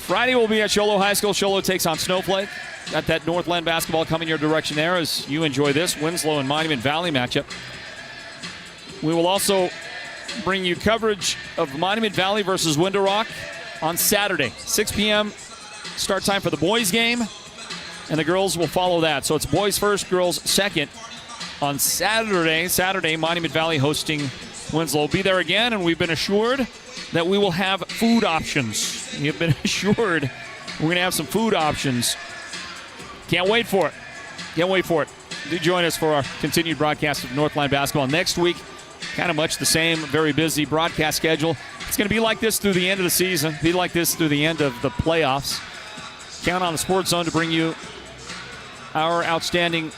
Friday we'll be at Sholo High School. Sholo takes on Snowflake. Got that Northland basketball coming your direction there as you enjoy this Winslow and Monument Valley matchup. We will also bring you coverage of Monument Valley versus Window Rock on Saturday. 6 p.m. start time for the boys game, and the girls will follow that. So it's boys first, girls second on Saturday. Saturday, Monument Valley hosting Winslow. We'll be there again, and we've been assured that we will have food options. We have been assured we're going to have some food options. Can't wait for it. Can't wait for it. Do join us for our continued broadcast of Northland basketball next week. Kind of much the same, very busy broadcast schedule. It's going to be like this through the end of the season, be like this through the end of the playoffs. Count on the Sports Zone to bring you our outstanding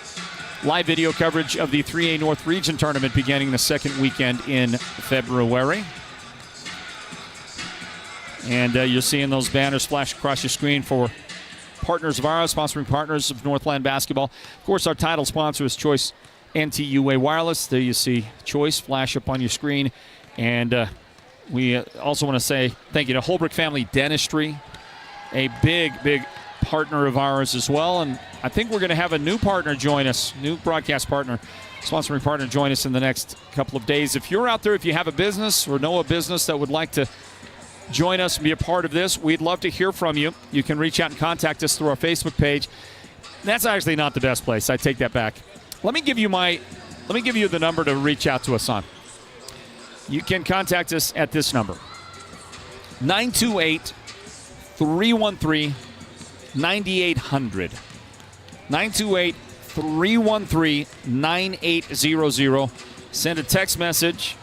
live video coverage of the 3A North Region Tournament beginning the second weekend in February. And you're seeing those banners flash across your screen for partners of ours, sponsoring partners of Northland basketball. Of course, our title sponsor is Choice NTUA Wireless. There you see Choice flash up on your screen. And we also want to say thank you to Holbrook Family Dentistry, a big, big partner of ours as well. And I think we're going to have a new partner join us, new broadcast partner, sponsoring partner join us in the next couple of days. If you're out there, if you have a business or know a business that would like to join us and be a part of this, we'd love to hear from you. You can reach out and contact us through our Facebook page. That's actually not the best place. I take that back. Let me give you the number to reach out to us on. You can contact us at this number. 928-313-9800. 928-313-9800. Send a text message.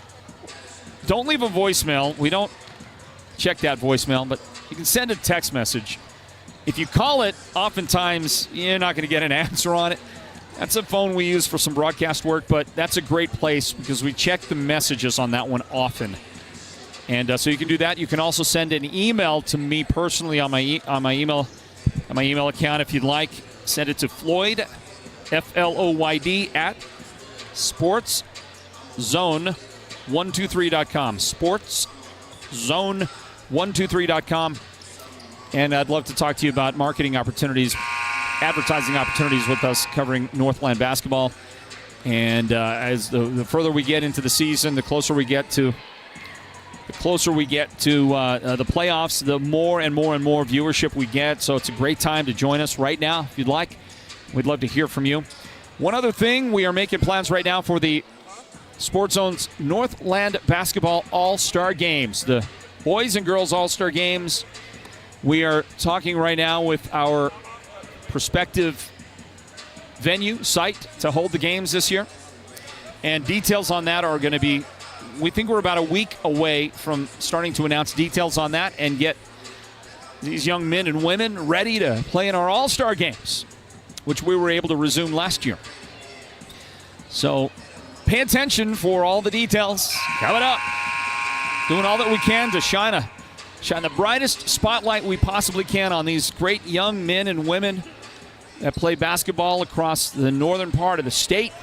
Don't leave a voicemail. We don't check that voicemail, but you can send a text message. If you call it, oftentimes you're not going to get an answer on it. That's a phone we use for some broadcast work, but that's a great place because we check the messages on that one often. And so you can do that. You can also send an email to me personally on my email account if you'd like. Send it to Floyd, Floyd, at sportszone123.com. sportszone123.com. And I'd love to talk to you about marketing opportunities, advertising opportunities with us covering Northland basketball. And as the further we get into the season, the closer we get to the playoffs, the more and more and more viewership we get. So it's a great time to join us right now if you'd like. We'd love to hear from you. One other thing, we are making plans right now for the Sports Zone's Northland Basketball All-Star Games, the boys and girls All-Star Games. We are talking right now with our prospective venue site to hold the games this year. And details on that are going to be, we think we're about a week away from starting to announce details on that and get these young men and women ready to play in our All-Star Games, which we were able to resume last year. So pay attention for all the details coming up. Doing all that we can to shine the brightest spotlight we possibly can on these great young men and women that play basketball across the northern part of the state,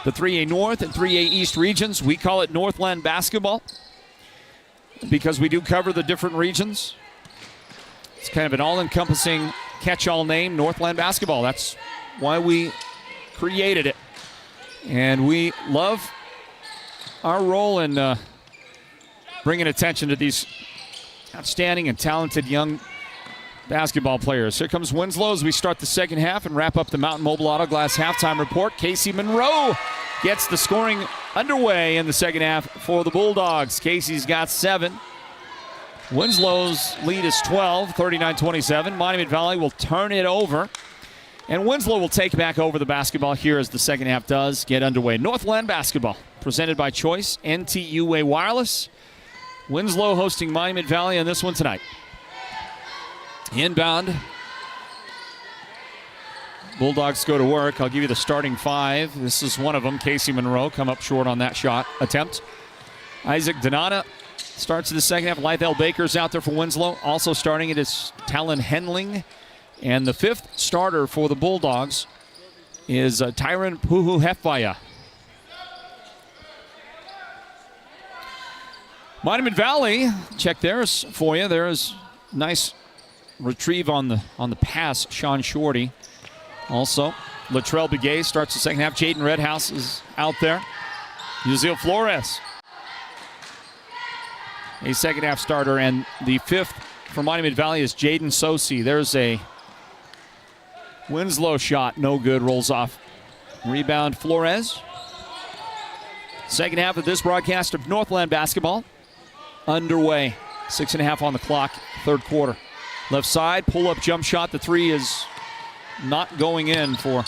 the 3A North and 3A East regions. We call it Northland basketball because we do cover the different regions. It's kind of an all-encompassing catch-all name, Northland basketball. That's why we created it. And we love our role in bringing attention to these outstanding and talented young basketball players. Here comes Winslow as we start the second half and wrap up the Mountain Mobile Auto Glass halftime report. Casey Monroe gets the scoring underway in the second half for the Bulldogs. Casey's got 7. Winslow's lead is 12, 39-27. Monument Valley will turn it over. And Winslow will take back over the basketball here as the second half does get underway. Northland basketball presented by Choice NTUA Wireless. Winslow hosting Monument Valley on this one tonight. Inbound. Bulldogs go to work. I'll give you the starting 5. This is one of them. Casey Monroe come up short on that shot attempt. Isaac Donata starts in the second half. Lythel Baker's out there for Winslow. Also starting it is Talon Henling. And the 5th starter for the Bulldogs is Tyron Puhu Hefaya. Monument Valley, check theirs for you. There's nice retrieve on the pass, Sean Shorty. Also, Latrell Begay starts the second half. Jaden Redhouse is out there. Yuzil Flores, a second half starter. And the fifth for Monument Valley is Jaden Sosi. There's a Winslow shot, no good, rolls off. Rebound Flores. Second half of this broadcast of Northland basketball underway. 6.5 on the clock, third quarter. Left side, pull-up jump shot. The three is not going in for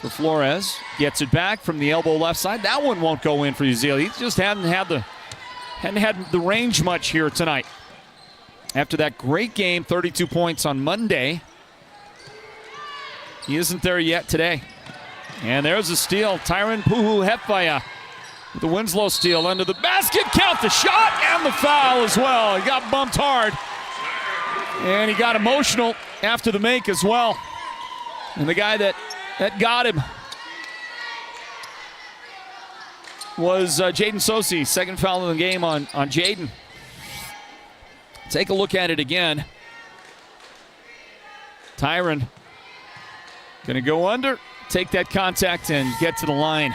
Flores. Gets it back from the elbow left side. That one won't go in for Uzil. He just hadn't had the range much here tonight. After that great game, 32 points on Monday, he isn't there yet today. And there's a steal. Tyron Puhu-Hefaya with the Winslow steal under the basket. Count the shot and the foul as well. He got bumped hard. And he got emotional after the make as well. And the guy that got him was Jaden Sosi. Second foul of the game on Jaden. Take a look at it again. Tyron going to go under, take that contact, and get to the line.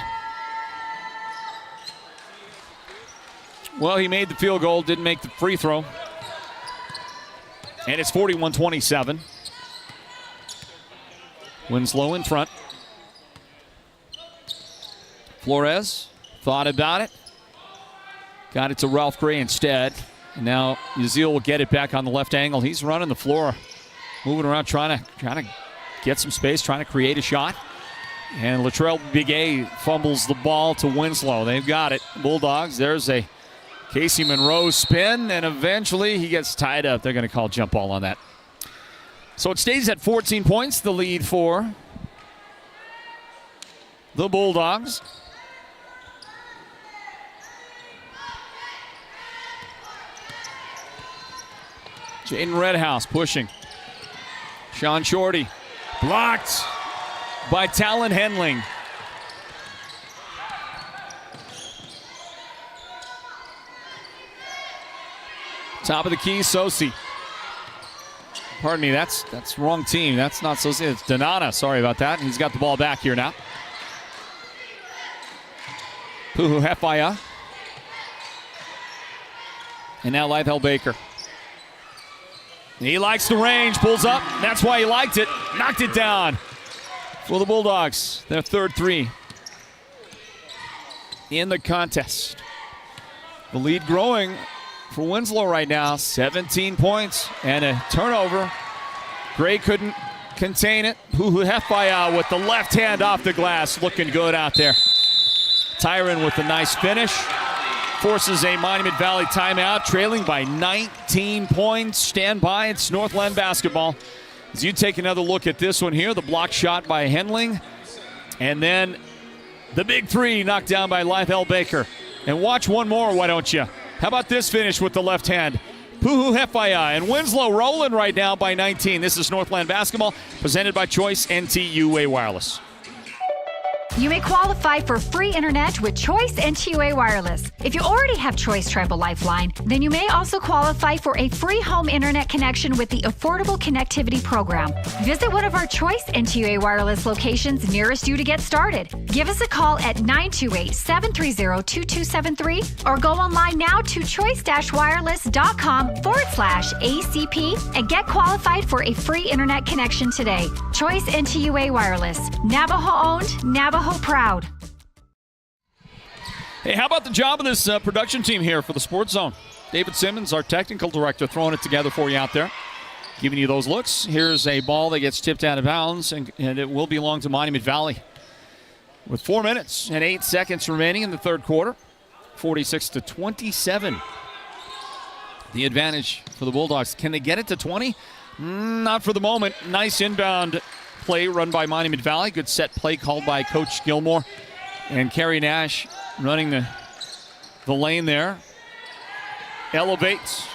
Well, he made the field goal, didn't make the free throw. And it's 41-27. Winslow in front. Flores thought about it. Got it to Ralph Gray instead. And now Uzil will get it back on the left angle. He's running the floor, moving around, trying to get some space, trying to create a shot. And Latrell Begay fumbles the ball to Winslow. They've got it. Bulldogs, there's a Casey Monroe spin, and eventually he gets tied up. They're going to call jump ball on that. So it stays at 14 points, the lead for the Bulldogs. Jaden Redhouse pushing. Sean Shorty blocked by Talon Henling. Top of the key, Sosi. Pardon me, that's wrong team. That's not Sosi, it's Donata. Sorry about that. He's got the ball back here now. Puhu-Hefaya. And now Lythel Baker. He likes the range, pulls up. That's why he liked it. Knocked it down for the Bulldogs. Their third three in the contest. The lead growing for Winslow right now. 17 points and a turnover. Gray couldn't contain it. Puhu-Hefaya with the left hand off the glass. Looking good out there. Tyron with a nice finish. Forces a Monument Valley timeout, trailing by 19 points. Stand by, it's Northland basketball. As you take another look at this one here, the block shot by Henling. And then the big three knocked down by Lythel Baker. And watch one more, why don't you? How about this finish with the left hand? Puhu-Hefaya and Winslow rolling right now by 19. This is Northland basketball, presented by Choice NTUA Wireless. You may qualify for free internet with Choice NTUA Wireless. If you already have Choice Tribal Lifeline, then you may also qualify for a free home internet connection with the Affordable Connectivity Program. Visit one of our Choice NTUA Wireless locations nearest you to get started. Give us a call at 928-730-2273 or go online now to choice-wireless.com/ACP and get qualified for a free internet connection today. Choice NTUA Wireless. Navajo-owned, Navajo proud. Hey, how about the job of this production team here for the Sports Zone? David Simmons, our technical director, throwing it together for you out there, giving you those looks. Here's a ball that gets tipped out of bounds, and it will belong to Monument Valley. With 4 minutes and 8 seconds remaining in the third quarter, 46-27. The advantage for the Bulldogs. Can they get it to 20? Not for the moment. Nice inbound play run by Monument Valley. Good set play called by Coach Gilmore. And Kerry Nash running the lane there. Elevates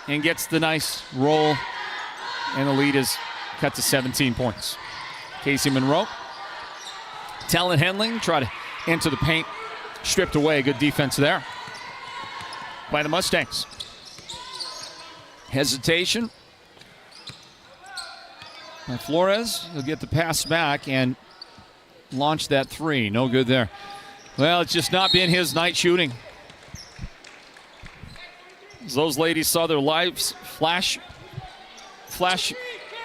and gets the nice roll. And the lead is cut to 17 points. Casey Monroe. Talon Henling try to enter the paint. Stripped away. Good defense there by the Mustangs. Hesitation by Flores. He'll get the pass back and launch that three. No good there. Well, it's just not been his night shooting. As those ladies saw their lives flash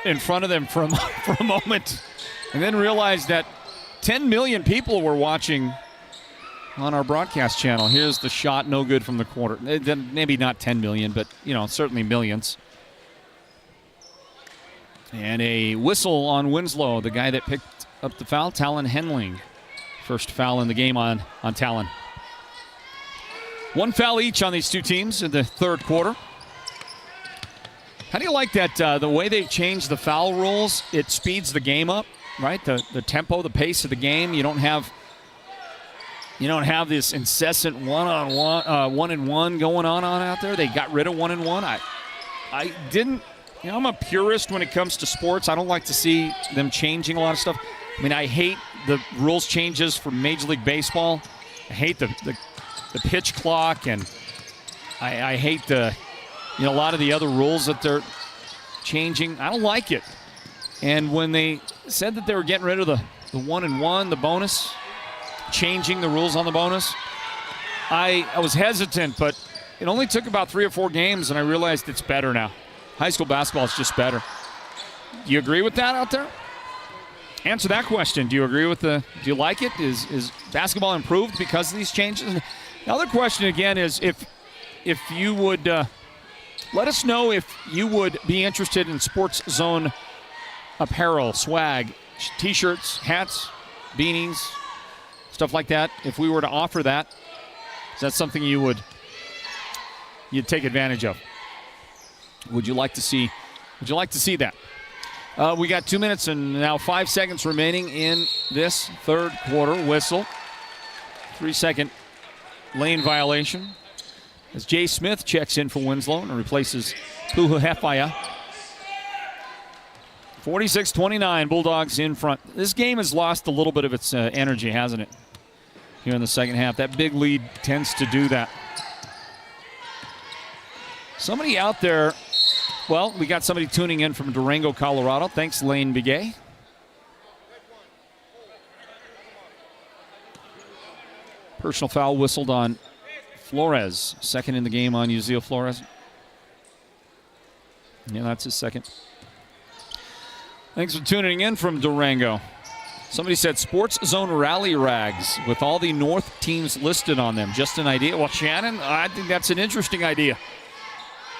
in front of them for a moment, and then realized that 10 million people were watching on our broadcast channel. Here's the shot, no good from the corner. Maybe not 10 million, but certainly millions. And a whistle on Winslow, the guy that picked up the foul, Talon Henling. First foul in the game on Talon. One foul each on these two teams in the third quarter. How do you like that? The way they changed the foul rules, it speeds the game up, right? The tempo, the pace of the game. You don't have this incessant one-and-one going on out there. They got rid of one-and-one. I didn't. I'm a purist when it comes to sports. I don't like to see them changing a lot of stuff. I mean, I hate the rules changes for Major League Baseball. I hate the pitch clock, and I hate a lot of the other rules that they're changing. I don't like it. And when they said that they were getting rid of the one-and-one, the bonus, changing the rules on the bonus, I was hesitant, but it only took about 3 or 4 games, and I realized it's better now. High school basketball is just better. Do you agree with that out there? Answer that question. Do you agree with do you like it? Is basketball improved because of these changes? The other question again is if you would let us know if you would be interested in Sports Zone apparel, swag, t-shirts, hats, beanies, stuff like that. If we were to offer that, is that something you'd take advantage of? Would you like to see that? We got 2 minutes and now 5 seconds remaining in this third quarter. Whistle. 3-second lane violation as Jay Smith checks in for Winslow and replaces Puhu Hefaya. 46-29, Bulldogs in front. This game has lost a little bit of its energy, hasn't it? Here in the second half. That big lead tends to do that. Somebody out there. Well, we got somebody tuning in from Durango, Colorado. Thanks, Lane Begay. Personal foul whistled on Flores. Second in the game on Uzziel Flores. Yeah, that's his second. Thanks for tuning in from Durango. Somebody said Sports Zone rally rags with all the North teams listed on them. Just an idea. Well, Shannon, I think that's an interesting idea.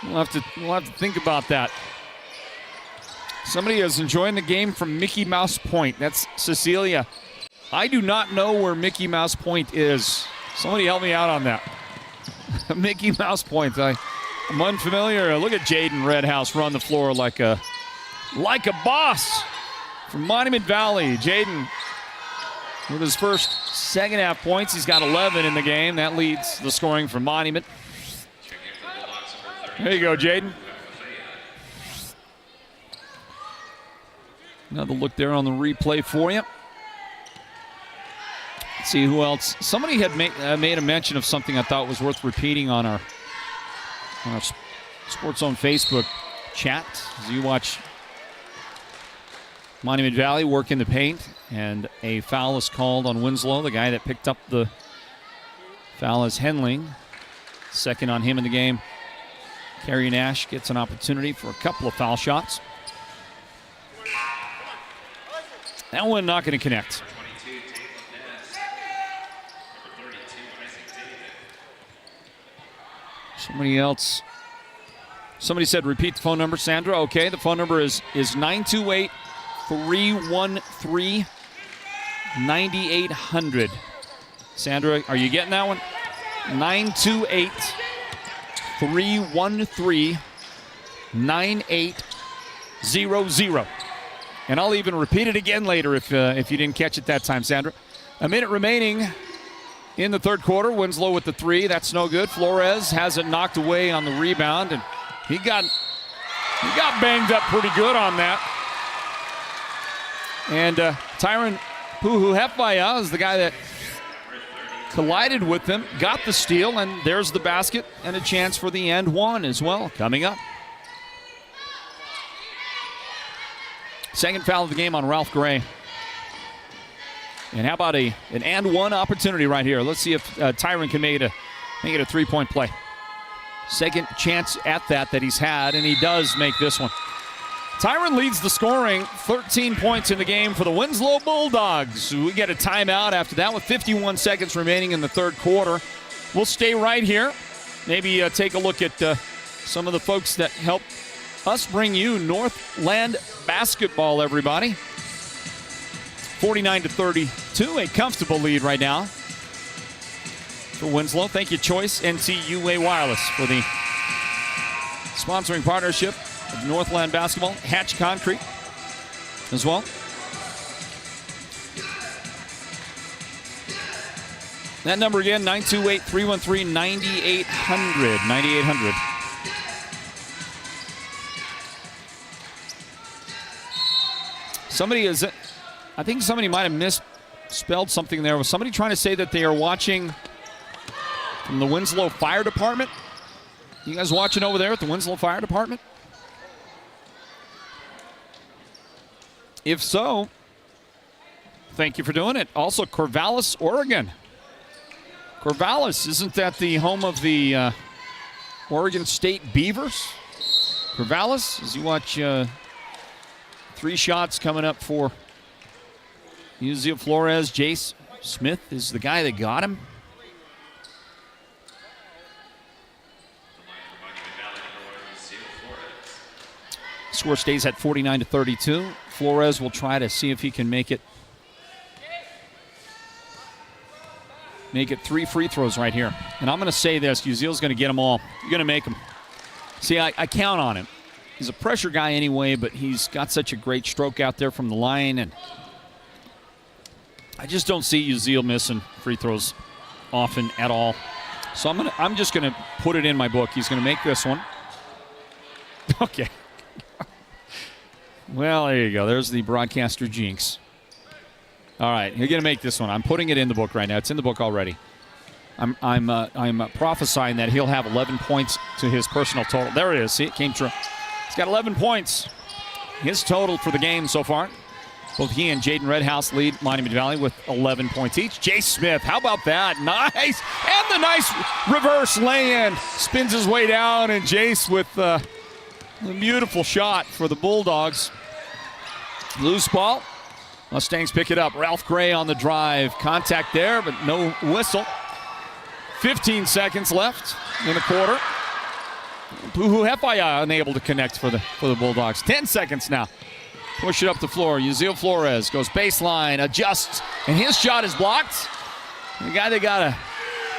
We'll have to think about that. Somebody is enjoying the game from Mickey Mouse Point. That's Cecilia. I do not know where Mickey Mouse Point is. Somebody help me out on that. Mickey Mouse Point. I'm unfamiliar. Look at Jaden Redhouse run the floor like a boss from Monument Valley. Jaden with his first second half points. He's got 11 in the game. That leads the scoring for Monument. There you go, Jaden. Another look there on the replay for you. Let's see who else. Somebody had made a mention of something I thought was worth repeating on our Sports Zone Facebook chat as you watch Monument Valley work in the paint, and a foul is called on Winslow. The guy that picked up the foul is Henling. Second on him in the game. Kerry Nash gets an opportunity for a couple of foul shots. That one not going to connect. Somebody else. Somebody said repeat the phone number, Sandra. Okay, the phone number is 928-313-9800. Sandra, are you getting that one? 928-313-9800. And I'll even repeat it again later if you didn't catch it that time, Sandra. A minute remaining in the third quarter. Winslow with the three. That's no good. Flores has it knocked away on the rebound, and he got banged up pretty good on that. And Tyron Puhu Hefaya is the guy that collided with him, got the steal, and there's the basket and a chance for the and one as well coming up. Second foul of the game on Ralph Gray. And how about an and one opportunity right here? Let's see if Tyron can make it a three-point play. Second chance at that he's had, and he does make this one. Tyron leads the scoring, 13 points in the game for the Winslow Bulldogs. We get a timeout after that with 51 seconds remaining in the third quarter. We'll stay right here. Maybe take a look at some of the folks that help us bring you Northland basketball, everybody. 49-32, a comfortable lead right now for Winslow. Thank you, Choice NTUA Wireless, for the sponsoring partnership of Northland basketball. Hatch Concrete as well. That number again, 928-313-9800. 9800. I think somebody might have misspelled something there. Was somebody trying to say that they are watching from the Winslow Fire Department? You guys watching over there at the Winslow Fire Department? If so, thank you for doing it. Also, Corvallis, Oregon. Corvallis, isn't that the home of the Oregon State Beavers? Corvallis, as you watch 3 shots coming up for Yuzio Flores. Jace Smith is the guy that got him. Score stays at 49-32. Flores will try to see if he can make it 3 free throws right here. And I'm going to say this, Yuzio's going to get them all. You're going to make them. See, I count on him. He's a pressure guy anyway, but he's got such a great stroke out there from the line, and I just don't see Yuzio missing free throws often at all. So I'm just going to put it in my book. He's going to make this one. Okay. Well, there you go. There's the broadcaster jinx. All right, you're going to make this one. I'm putting it in the book right now. It's in the book already. I'm prophesying that he'll have 11 points to his personal total. There it is. See, it came true. He's got 11 points. His total for the game so far. Both he and Jaden Redhouse lead Monument Valley with 11 points each. Jay Smith, how about that? Nice. And the nice reverse lay-in. Spins his way down, and Jace with a beautiful shot for the Bulldogs. Loose ball. Mustangs pick it up. Ralph Gray on the drive. Contact there, but no whistle. 15 seconds left in the quarter. Puhu Hefaya unable to connect for the Bulldogs. 10 seconds now. Push it up the floor. Yuzio Flores goes baseline, adjusts, and his shot is blocked. The guy that got a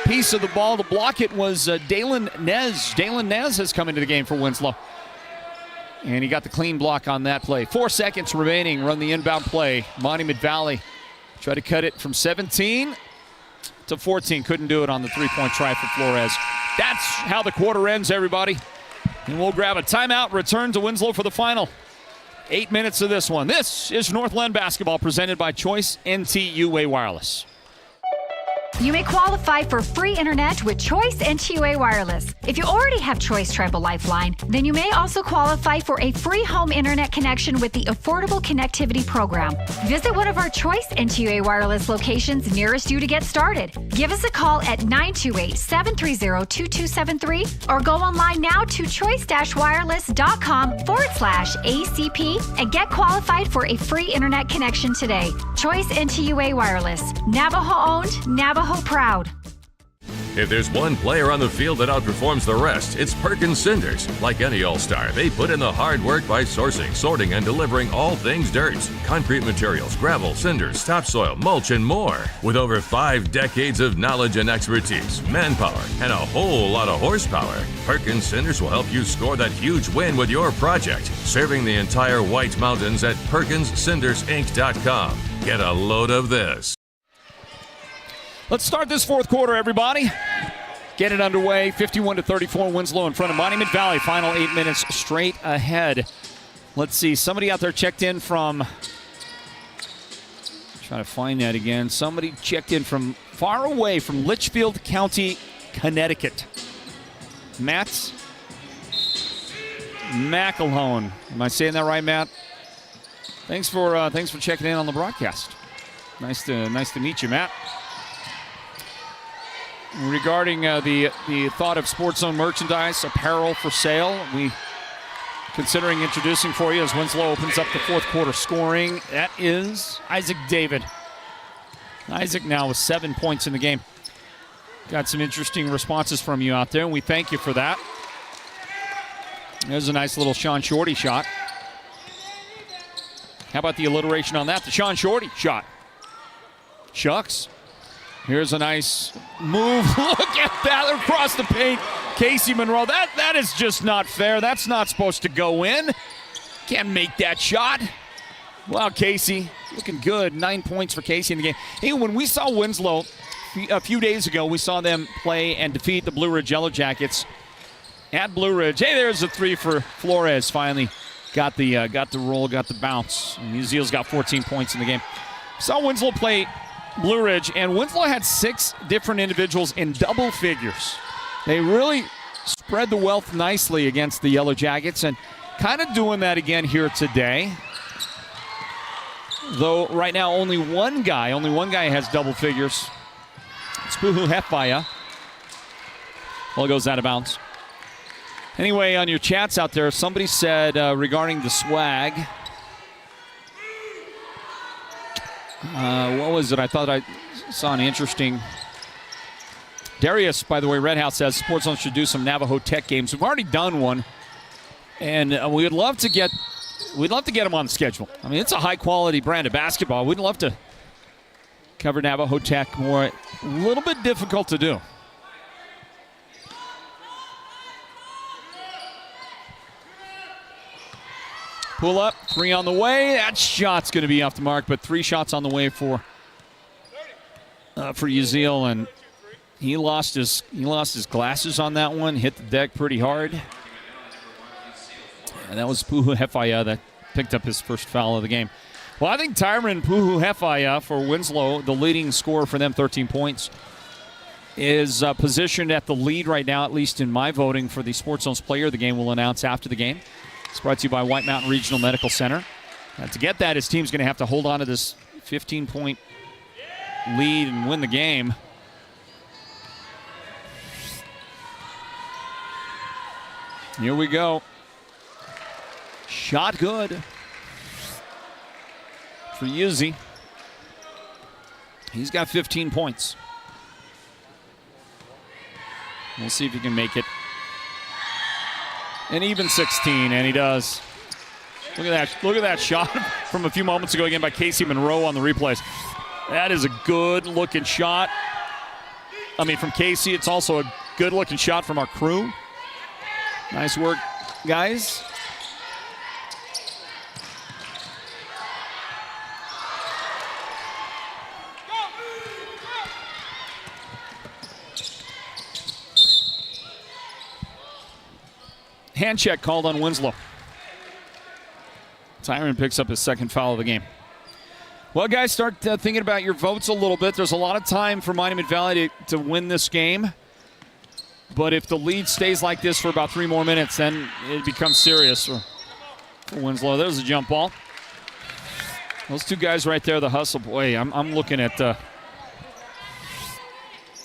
piece of the ball to block it was Dalen Nez. Dalen Nez has come into the game for Winslow. And he got the clean block on that play. 4 seconds remaining. Run the inbound play. Monument Valley try to cut it from 17 to 14. Couldn't do it on the three-point try for Flores. That's how the quarter ends, everybody. And we'll grab a timeout, return to Winslow for the final 8 minutes of this one. This is Northland basketball presented by Choice NTUA Wireless. You may qualify for free internet with Choice NTUA Wireless. If you already have Choice Tribal Lifeline, then you may also qualify for a free home internet connection with the Affordable Connectivity Program. Visit one of our Choice NTUA Wireless locations nearest you to get started. Give us a call at 928-730-2273 or go online now to choice-wireless.com/ACP and get qualified for a free internet connection today. Choice NTUA Wireless. Navajo owned, Navajo proud. If there's one player on the field that outperforms the rest, it's Perkins Cinders. Like any all-star, they put in the hard work by sourcing, sorting, and delivering all things dirt. Concrete materials, gravel, cinders, topsoil, mulch, and more. With over 5 decades of knowledge and expertise, manpower, and a whole lot of horsepower, Perkins Cinders will help you score that huge win with your project. Serving the entire White Mountains at PerkinsCindersInc.com. Get a load of this. Let's start this fourth quarter, everybody. Get it underway. 51-34, Winslow in front of Monument Valley. Final 8 minutes straight ahead. Let's see. Somebody out there checked in from... Trying to find that again. Somebody checked in from far away from Litchfield County, Connecticut. Matt McElhone. Am I saying that right, Matt? Thanks for checking in on the broadcast. Nice to meet you, Matt. Regarding the thought of Sports Zone merchandise, apparel for sale, we considering introducing for you as Winslow opens up the fourth quarter scoring. That is Isaac David. Isaac now with 7 points in the game. Got some interesting responses from you out there, and we thank you for that. There's a nice little Sean Shorty shot. How about the alliteration on that? The Sean Shorty shot. Shucks. Here's a nice move. Look at that across the paint. Casey Monroe. That is just not fair. That's not supposed to go in. Can't make that shot. Wow, Casey. Looking good. 9 points for Casey in the game. Hey, when we saw Winslow a few days ago, we saw them play and defeat the Blue Ridge Yellow Jackets at Blue Ridge. Hey, there's a three for Flores. Finally got the roll, got the bounce. Museal's got 14 points in the game. Saw Winslow play Blue Ridge, and Winslow had 6 different individuals in double figures. They really spread the wealth nicely against the Yellow Jackets, and kind of doing that again here today. Though right now only one guy has double figures. It's Puhu Hefaya. Well, it goes out of bounds. Anyway, on your chats out there, somebody said regarding the swag. What was it? I thought I saw an interesting. Darius, by the way, Red House says Sports Zone should do some Navajo Tech games. We've already done one, and we'd love to get them on the schedule. I mean, it's a high-quality brand of basketball. We'd love to cover Navajo Tech more. A little bit difficult to do. Pull up, 3 on the way. That shot's going to be off the mark, but 3 shots on the way for Uziel, and he lost his glasses on that one. Hit the deck pretty hard, and that was Puhu Hefaya that picked up his first foul of the game. Well, I think Tyron Puhu Hefaya for Winslow, the leading scorer for them, 13 points, is positioned at the lead right now, at least in my voting, for the Sports Zone's player of the game. We'll announce after the game. It's brought to you by White Mountain Regional Medical Center. To get that, his team's going to have to hold on to this 15-point lead and win the game. Here we go. Shot good for Yuzi. He's got 15 points. We'll see if he can make it. And even 16, and he does. Look at that shot from a few moments ago again by Casey Monroe on the replays. That is a good-looking shot. I mean, from Casey, it's also a good-looking shot from our crew. Nice work, guys. Hand check called on Winslow. Tyron picks up his second foul of the game. Well, guys, start thinking about your votes a little bit. There's a lot of time for Monument Valley to win this game. But if the lead stays like this for about 3 more minutes, then it becomes serious for Winslow. There's a jump ball. Those 2 guys right there, the hustle. Boy, I'm looking at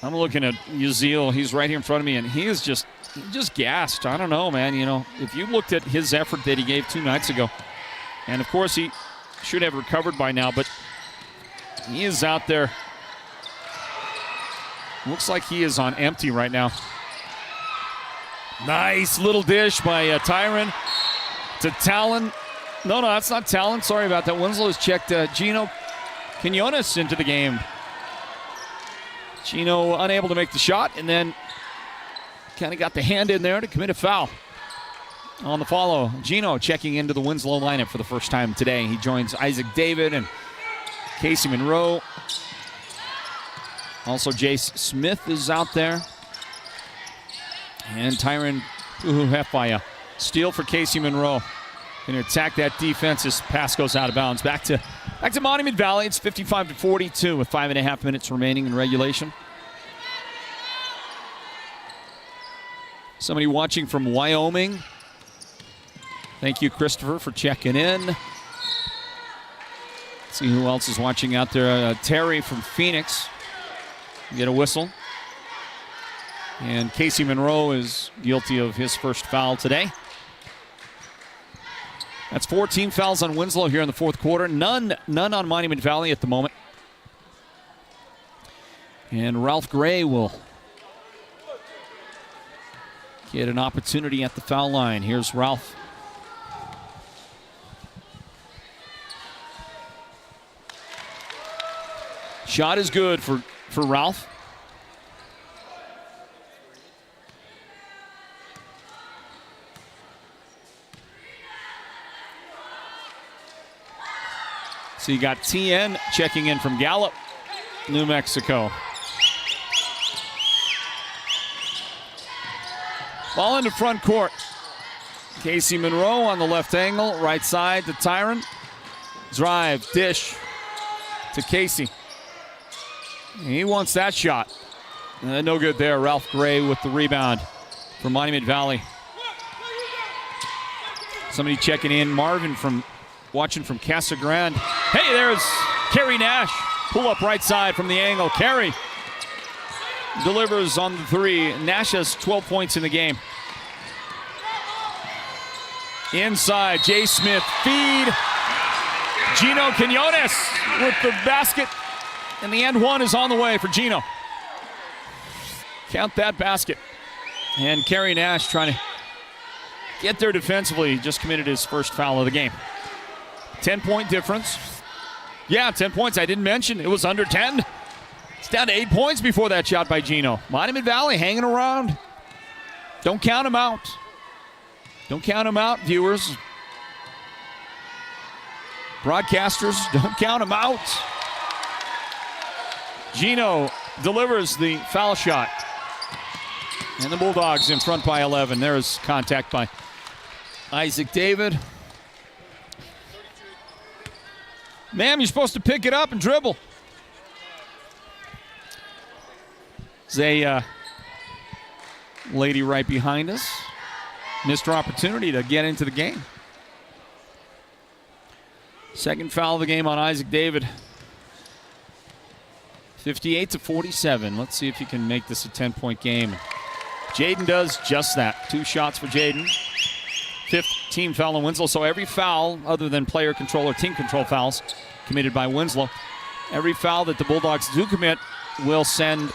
Uziel. He's right here in front of me, and he is just gassed. I don't know, man. You know, if you looked at his effort that he gave 2 nights ago, and of course he should have recovered by now, but he is out there. Looks like he is on empty right now. Nice little dish by Tyron to Talon. No, that's not Talon. Sorry about that. Winslow has checked Gino Quinones into the game. Gino unable to make the shot, and then kind of got the hand in there to commit a foul. On the follow, Gino checking into the Winslow lineup for the first time today. He joins Isaac David and Casey Monroe. Also, Jace Smith is out there. And Tyron Puhu Hefaya. Steal for Casey Monroe. Going to attack that defense. His pass goes out of bounds. Back to Monument Valley. It's 55-42 with 5.5 minutes remaining in regulation. Somebody watching from Wyoming. Thank you, Christopher, for checking in. See who else is watching out there. Terry from Phoenix. Get a whistle. And Casey Monroe is guilty of his first foul today. That's 14 fouls on Winslow here in the fourth quarter. None on Monument Valley at the moment. And Ralph Gray will get an opportunity at the foul line. Here's Ralph. Shot is good for Ralph. So you got TN checking in from Gallup, New Mexico. Ball into front court. Casey Monroe on the left angle, right side to Tyron. Drive, dish to Casey. He wants that shot. No good there. Ralph Gray with the rebound for Monument Valley. Somebody checking in. Marvin watching from Casa Grande. Hey, there's Kerry Nash. Pull up right side from the angle. Kerry delivers on the three. Nash has 12 points in the game. Inside, Jay Smith feed. Gino Quinones with the basket. And the end one is on the way for Gino. Count that basket. And Kerry Nash trying to get there defensively. Just committed his first foul of the game. 10-point difference. Yeah, 10 points. I didn't mention it was under 10. It's down to 8 points before that shot by Gino. Monument Valley hanging around. Don't count them out. Don't count them out, viewers. Broadcasters, don't count them out. Gino delivers the foul shot. And the Bulldogs in front by 11. There's contact by Isaac David. Ma'am, you're supposed to pick it up and dribble. There's a lady right behind us. Missed her opportunity to get into the game. Second foul of the game on Isaac David. 58-47. Let's see if he can make this a 10-point game. Jaden does just that. 2 shots for Jaden. 5th team foul on Winslow. So every foul, other than player control or team control fouls, committed by Winslow, every foul that the Bulldogs do commit will send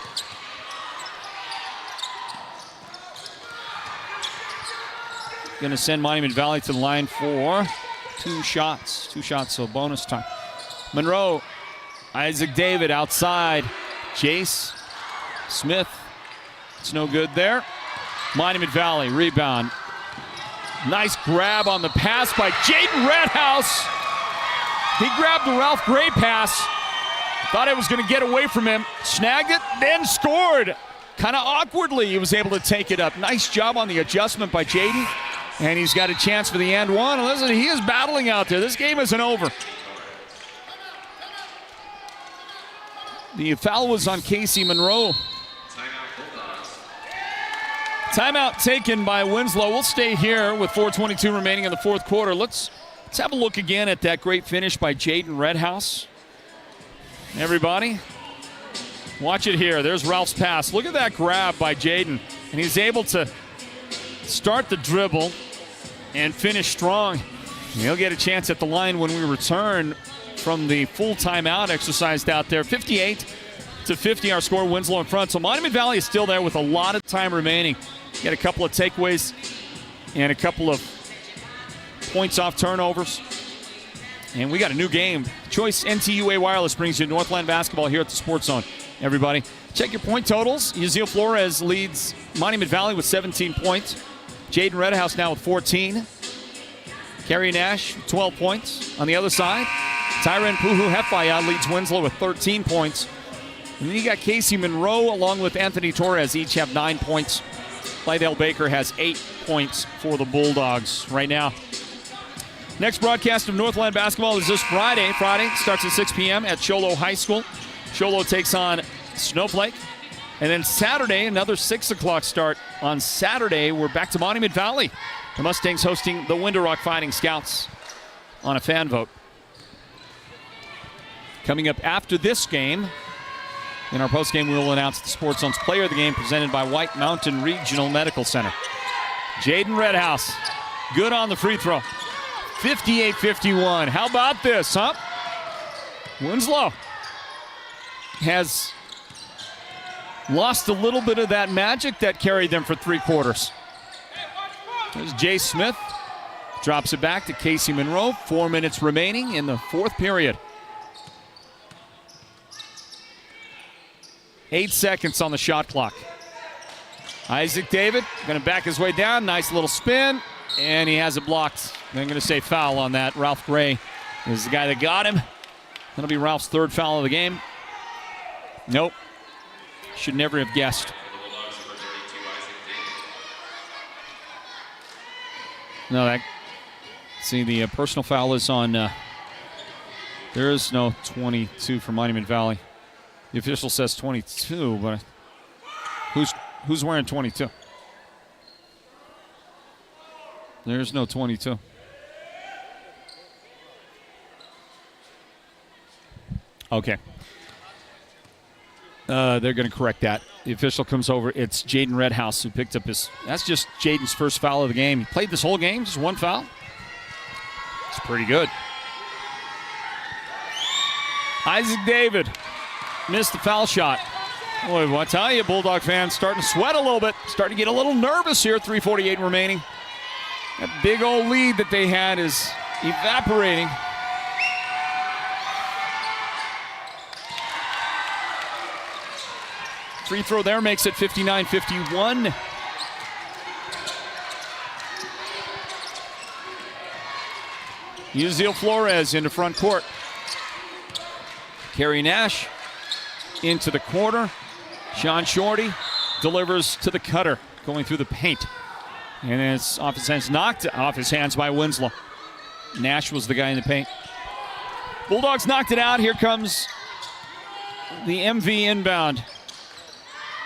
going to send Monument Valley to the line for 2 shots. 2 shots, so bonus time. Monroe, Isaac David outside. Jace Smith. It's no good there. Monument Valley rebound. Nice grab on the pass by Jaden Redhouse. He grabbed the Ralph Gray pass. Thought it was going to get away from him. Snagged it, then scored. Kind of awkwardly, he was able to take it up. Nice job on the adjustment by Jaden. And he's got a chance for the and one. Listen, he is battling out there. This game isn't over. The foul was on Casey Monroe. Timeout taken by Winslow. We'll stay here with 4:22 remaining in the fourth quarter. Let's have a look again at that great finish by Jaden Redhouse. Everybody, watch it here. There's Ralph's pass. Look at that grab by Jaden. And he's able to start the dribble and finish strong. He'll get a chance at the line when we return from the full timeout exercised out there. 58-50 our score. Winslow in front. So Monument Valley is still there with a lot of time remaining. Get a couple of takeaways and a couple of points off turnovers. And we got a new game. Choice NTUA Wireless brings you Northland basketball here at the Sports Zone. Everybody, check your point totals. Yasiel Flores leads Monument Valley with 17 points. Jaden Redhouse now with 14. Kerry Nash, 12 points. On the other side, Tyron Puhu-Hefaya leads Winslow with 13 points. And then you got Casey Monroe along with Anthony Torres, each have 9 points. Lydell Baker has 8 points for the Bulldogs right now. Next broadcast of Northland basketball is this Friday. Friday starts at 6 p.m. at Cholo High School. Cholo takes on Snowflake. And then Saturday, another 6 o'clock start on Saturday. We're back to Monument Valley. The Mustangs hosting the Window Rock Fighting Scouts on a fan vote. Coming up after this game, in our postgame, we will announce the Sports Zone's Player of the Game presented by White Mountain Regional Medical Center. Jaden Redhouse, good on the free throw. 58-51. How about this, huh? Winslow has lost a little bit of that magic that carried them for 3 quarters. There's Jay Smith. Drops it back to Casey Monroe. 4 minutes remaining in the 4th period. 8 seconds on the shot clock. Isaac David going to back his way down. Nice little spin. And he has it blocked. I'm going to say foul on that. Ralph Gray is the guy that got him. That'll be Ralph's 3rd foul of the game. Nope. Should never have guessed. No, that. See, the personal foul is on. There is no 22 for Monument Valley. The official says 22, but who's wearing 22? There's no 22. Okay. They're going to correct that. The official comes over. It's Jaden Redhouse who picked up his. That's just Jaden's first foul of the game. He played this whole game, just 1 foul. It's pretty good. Isaac David missed the foul shot. Boy, I tell you, Bulldog fans starting to sweat a little bit, starting to get a little nervous here. 3:48 remaining. That big old lead that they had is evaporating. Free throw there makes it 59-51. Uziel Flores into front court. Kerry Nash into the corner. Sean Shorty delivers to the cutter, going through the paint. And it's off his hands, knocked off his hands by Winslow. Nash was the guy in the paint. Bulldogs knocked it out. Here comes the MV inbound.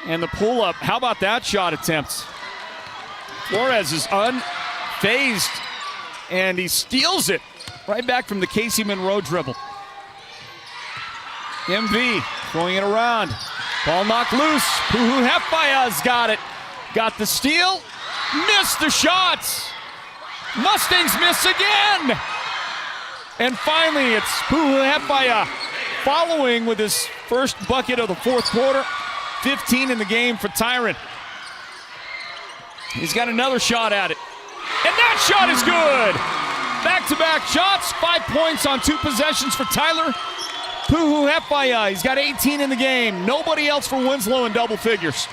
And the pull-up. How about that shot attempt? Flores is unfazed, and he steals it right back from the Casey Monroe dribble. MV throwing it around. Ball knocked loose. Puhu Heffaya's got it. Got the steal. Missed the shots. Mustangs miss again. And finally, it's Puhu Heffaya following with his first bucket of the 4th quarter. 15 in the game for Tyron. He's got another shot at it. And that shot is good. Back-to-back shots. 5 points on 2 possessions for Tyler Puhu Heffaya. He's got 18 in the game. Nobody else for Winslow in double figures.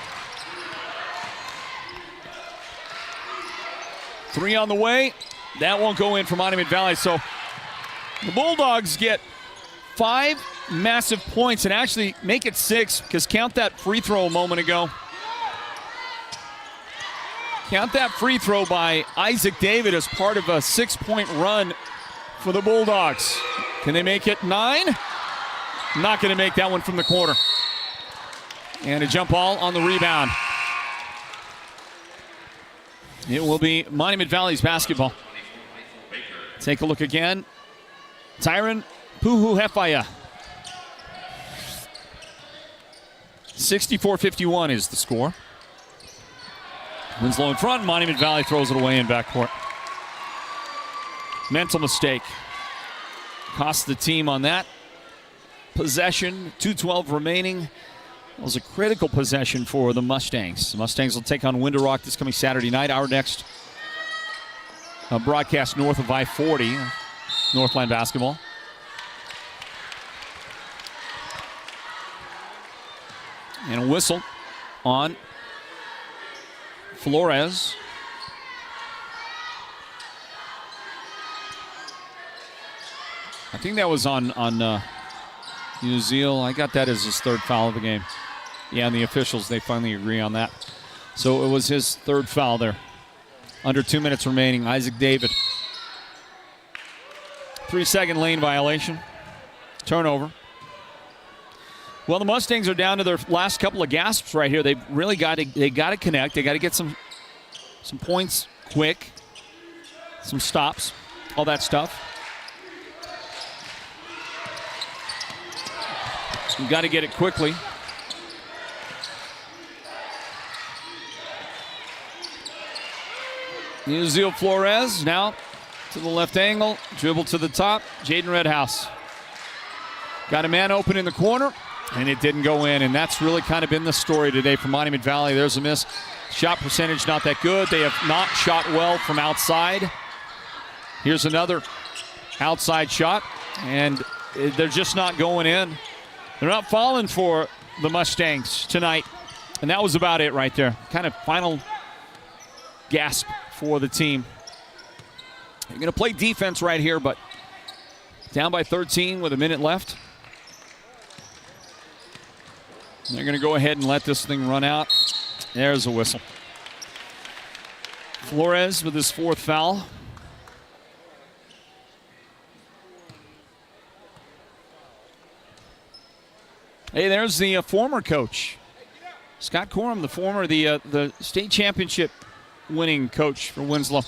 3 on the way. That won't go in for Monument Valley. So the Bulldogs get 5 massive points and actually make it 6, because count that free throw a moment ago. Count that free throw by Isaac David as part of a 6-point run for the Bulldogs. Can they make it 9? Not going to make that one from the corner. And a jump ball on the rebound. It will be Monument Valley's basketball. Take a look again. Tyron Puhu Heffaya. 64-51 is the score. Winslow in front. Monument Valley throws it away in backcourt. Mental mistake. Cost the team on that possession. 2:12 remaining. It was a critical possession for the Mustangs. The Mustangs will take on Window Rock this coming Saturday night. Our next broadcast north of I-40, Northland basketball. And a whistle on Flores. I think that was on Uziel. I got that as his 3rd foul of the game. Yeah, and the officials, they finally agree on that. So it was his 3rd foul there. Under 2 minutes remaining. Isaac David. 3-second lane violation. Turnover. Well, the Mustangs are down to their last couple of gasps right here. They've really got to connect. They got to get some points quick, some stops, all that stuff. You got to get it quickly. Yuzio Flores now to the left angle, dribble to the top. Jaden Redhouse got a man open in the corner, and it didn't go in, and that's really kind of been the story today for Monument Valley. There's a miss. Shot percentage not that good. They have not shot well from outside. Here's another outside shot, and they're just not going in. They're not falling for the Mustangs tonight, and that was about it right there. Kind of final gasp for the team. They're going to play defense right here, but down by 13 with a minute left. They're going to go ahead and let this thing run out. There's a whistle. Flores with his 4th foul. Hey, there's the former coach, Scott Corum, the state championship winning coach for Winslow.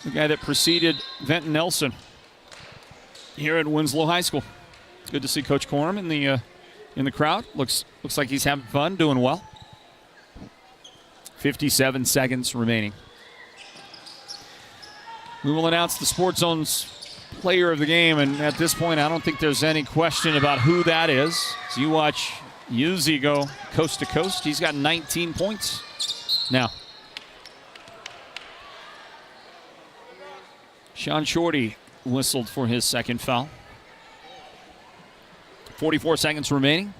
The guy that preceded Venton Nelson here at Winslow High School. It's good to see Coach Corum in the crowd. Looks like he's having fun, doing well. 57 seconds remaining. We will announce the Sports Zone's player of the game, and at this point, I don't think there's any question about who that is. So you watch Yuzi go coast to coast. He's got 19 points now. Sean Shorty whistled for his 2nd foul. 44 seconds remaining.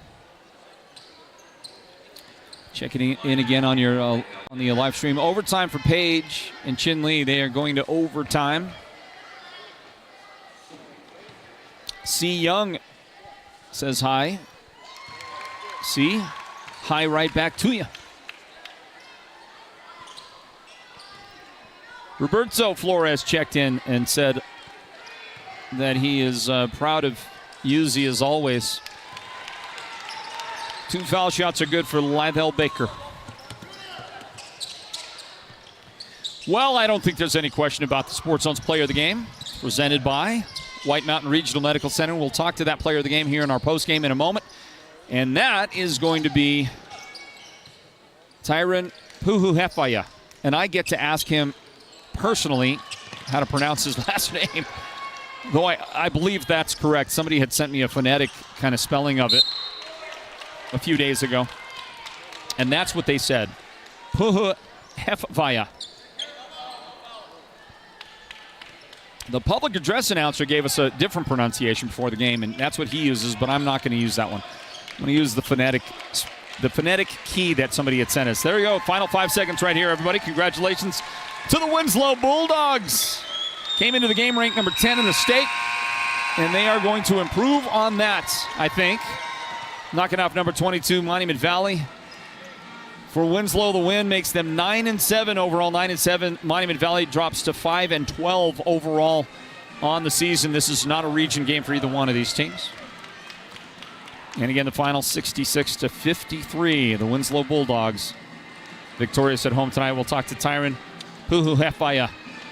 Checking in again on your on the live stream. Overtime for Page and Chin Lee. They are going to overtime. C. Young says hi. C. Hi right back to you. Roberto Flores checked in and said that he is proud of Yuzi as always. 2 foul shots are good for Lydell Baker. Well, I don't think there's any question about the Sports Zone's player of the game. Presented by White Mountain Regional Medical Center. We'll talk to that player of the game here in our postgame in a moment. And that is going to be Tyron Puhuhefaya. And I get to ask him personally how to pronounce his last name. Though I believe that's correct. Somebody had sent me a phonetic kind of spelling of it a few days ago. And that's what they said. Puhuhefaya. The public address announcer gave us a different pronunciation before the game, and that's what he uses, but I'm not going to use that one. I'm going to use the phonetic key that somebody had sent us. There you go. Final 5 seconds right here, everybody. Congratulations to the Winslow Bulldogs. Came into the game ranked number 10 in the state, and they are going to improve on that, I think. Knocking off number 22, Monument Valley. For Winslow, the win makes them 9-7 overall. 9-7. Monument Valley drops to 5-12 overall on the season. This is not a region game for either one of these teams. And again, the final 66-53. The Winslow Bulldogs victorious at home tonight. We'll talk to Tyron Puhuhefaya,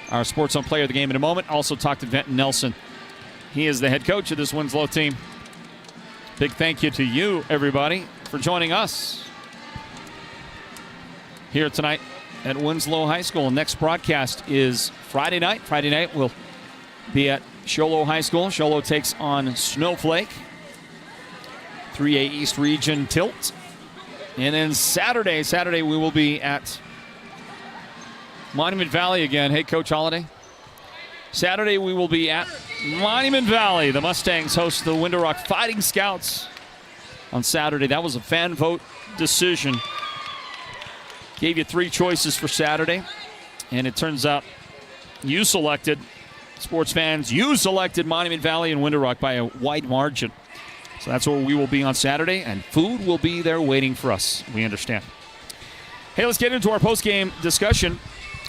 our Sports Zone player of the game, in a moment. Also talk to Venton Nelson. He is the head coach of this Winslow team. Big thank you to you, everybody, for joining us here tonight at Winslow High School. Next broadcast is Friday night. Friday night we'll be at Show Low High School. Show Low takes on Snowflake. 3A East Region tilt. And then Saturday we will be at Monument Valley again. Hey, Coach Holliday. Saturday we will be at Monument Valley. The Mustangs host the Window Rock Fighting Scouts on Saturday. That was a fan vote decision. Gave you 3 choices for Saturday, and it turns out you selected, sports fans, you selected Monument Valley and Window Rock by a wide margin. So that's where we will be on Saturday, and food will be there waiting for us. We understand. Hey, let's get into our post-game discussion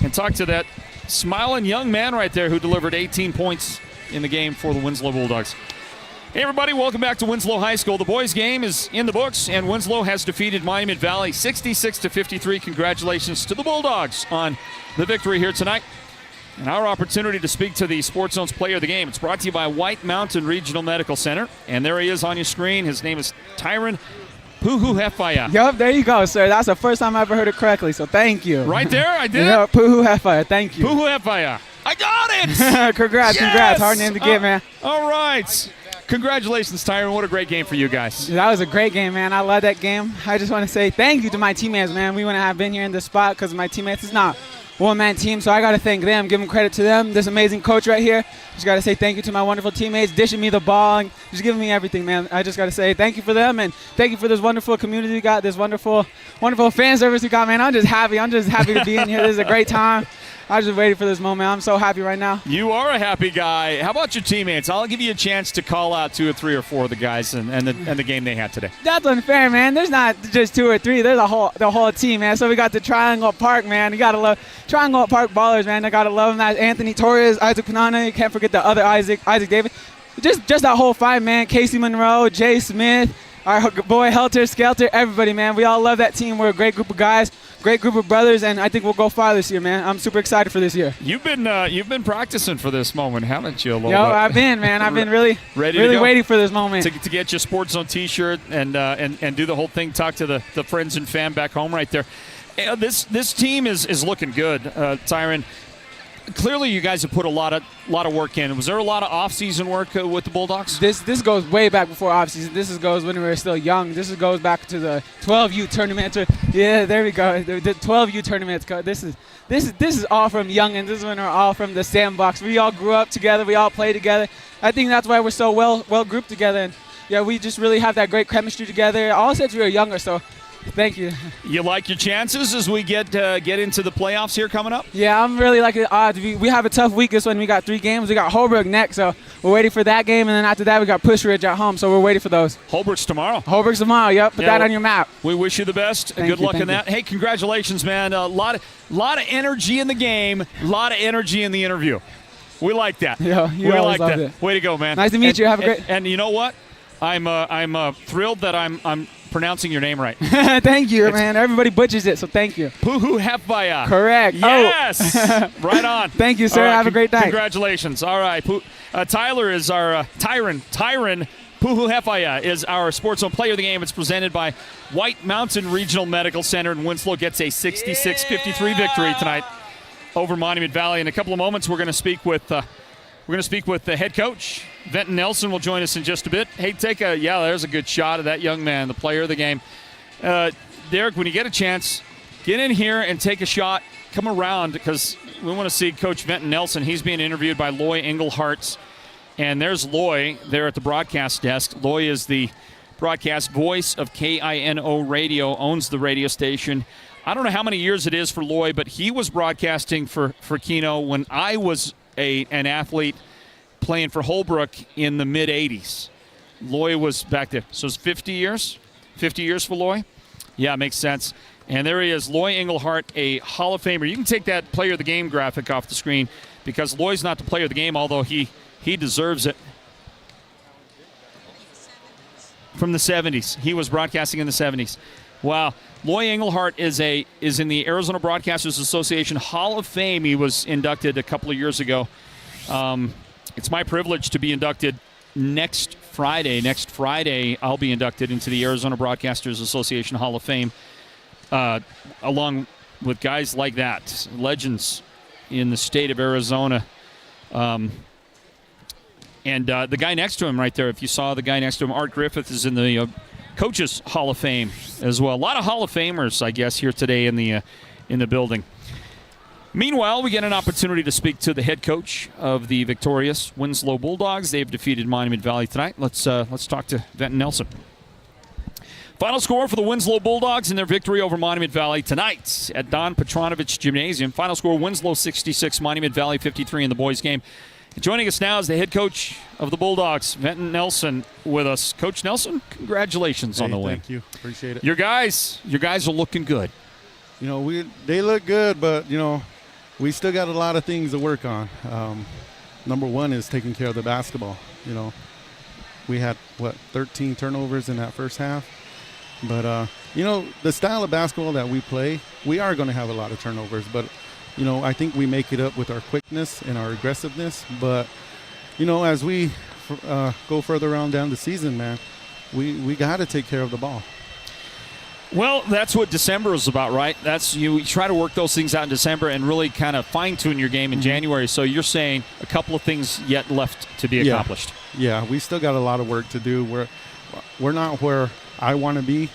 and talk to that smiling young man right there who delivered 18 points in the game for the Winslow Bulldogs. Hey, everybody, welcome back to Winslow High School. The boys' game is in the books, and Winslow has defeated Monument Valley 66-53. Congratulations to the Bulldogs on the victory here tonight. And our opportunity to speak to the Sports Zone's player of the game. It's brought to you by White Mountain Regional Medical Center. And there he is on your screen. His name is Tyron Puhu-Hefaya. Yup, there you go, sir. That's the first time I ever heard it correctly, so thank you. Right there, I did. Yeah, Puhu-Hefaya, thank you. Puhu-Hefaya. I got it! Congrats, yes! Congrats. Hard name to get, man. All right. Congratulations, Tyron. What a great game for you guys. That was a great game, man. I love that game. I just want to say thank you to my teammates, man. We wouldn't have been here in this spot because my teammates. It's not one-man team, so I got to thank them, give them credit to them. This amazing coach right here. Just got to say thank you to my wonderful teammates, dishing me the ball and just giving me everything, man. I just got to say thank you for them, and thank you for this wonderful community we got, this wonderful fan service we got, man. I'm just happy. I'm just happy to be in here. This is a great time. I was just waiting for this moment. I'm so happy right now. You are a happy guy. How about your teammates? I'll give you a chance to call out 2 or 3 or 4 of the guys and the game they had today. That's unfair, man. There's not just 2 or 3. There's the whole team, man. So we got the Triangle Park, man. You got to love Triangle Park ballers, man. I got to love them. That's Anthony Torres, Isaac Panana. You can't forget the other Isaac David. Just that whole 5, man. Casey Monroe, Jay Smith, our boy Helter Skelter, everybody, man. We all love that team. We're a great group of guys. Great group of brothers, and I think we'll go far this year, man. I'm super excited for this year. You've been practicing for this moment, haven't you? I've been, man. I've been really waiting for this moment to get your Sports Zone T-shirt and do the whole thing. Talk to the friends and fam back home right there. This team is looking good, Tyron. Clearly, you guys have put a lot of work in. Was there a lot of off-season work with the Bulldogs? This goes way back before off-season. This goes when we were still young. This goes back to the 12U tournament. Yeah, there we go. The 12U tournaments. This is all from youngins. This is when we're all from the sandbox. We all grew up together. We all play together. I think that's why we're so well grouped together. And yeah, we just really have that great chemistry together. All since we were younger. So. Thank you. You like your chances as we get into the playoffs here coming up? Yeah, I'm really liking the odds. We have a tough week this one. We got 3 games. We got Holbrook next, so we're waiting for that game. And then after that, we got Push Ridge at home, so we're waiting for those. Holbrook's tomorrow. Yep. Put that on your map. We wish you the best. Good luck in that. Hey, congratulations, man. A lot of energy in the game. A lot of energy in the interview. We like that. Yeah, we like that. It. Way to go, man. Nice to meet you. Have a great. And you know what? I'm thrilled that I'm pronouncing your name right. Thank you, man. Everybody butchers it, so thank you. Puhu-Hefaya. Correct. Yes. Right on. Thank you, sir. Right, have a great night. Congratulations. All right. Tyler is our Tyron Puhu-Hefaya is our Sports Zone player of the game. It's presented by White Mountain Regional Medical Center, and Winslow gets a 66-53 victory tonight over Monument Valley. In a couple of moments, we're going to speak with the head coach. Venton Nelson will join us in just a bit. Hey, there's a good shot of that young man, the player of the game. Derek, when you get a chance, get in here and take a shot. Come around because we want to see Coach Venton Nelson. He's being interviewed by Loy Engelhardt. And there's Loy there at the broadcast desk. Loy is the broadcast voice of KINO Radio, owns the radio station. I don't know how many years it is for Loy, but he was broadcasting for Kino when I was an athlete playing for Holbrook in the mid-'80s. Loy was back there. So it's 50 years? 50 years for Loy? Yeah, makes sense. And there he is, Loy Engelhardt, a Hall of Famer. You can take that player of the game graphic off the screen because Loy's not the player of the game, although he deserves it. From the 70s. He was broadcasting in the 70s. Wow. Loy Engelhardt is in the Arizona Broadcasters Association Hall of Fame. He was inducted a couple of years ago. It's my privilege to be inducted next Friday. Next Friday, I'll be inducted into the Arizona Broadcasters Association Hall of Fame, along with guys like that, legends in the state of Arizona. And the guy next to him right there, if you saw the guy next to him, Art Griffith, is in the Coaches Hall of Fame as well. A lot of Hall of Famers, I guess, here today in the building. Meanwhile, we get an opportunity to speak to the head coach of the victorious Winslow Bulldogs. They've defeated Monument Valley tonight. Let's talk to Venton Nelson. Final score for the Winslow Bulldogs in their victory over Monument Valley tonight at Don Petranovich Gymnasium. Final score, Winslow 66, Monument Valley 53 in the boys' game. And joining us now is the head coach of the Bulldogs, Venton Nelson, with us. Coach Nelson, congratulations on the win. Thank you. Appreciate it. Your guys are looking good. You know, they look good, but, you know, we still got a lot of things to work on. Number one is taking care of the basketball. You know, we had, 13 turnovers in that first half. But, you know, the style of basketball that we play, we are going to have a lot of turnovers. But I think we make it up with our quickness and our aggressiveness. But, as we go further on down the season, man, we got to take care of the ball. Well, that's what December is about, right? You try to work those things out in December and really kind of fine-tune your game in January. So you're saying a couple of things yet left to be accomplished. Yeah, we still got a lot of work to do. We're not where I want to be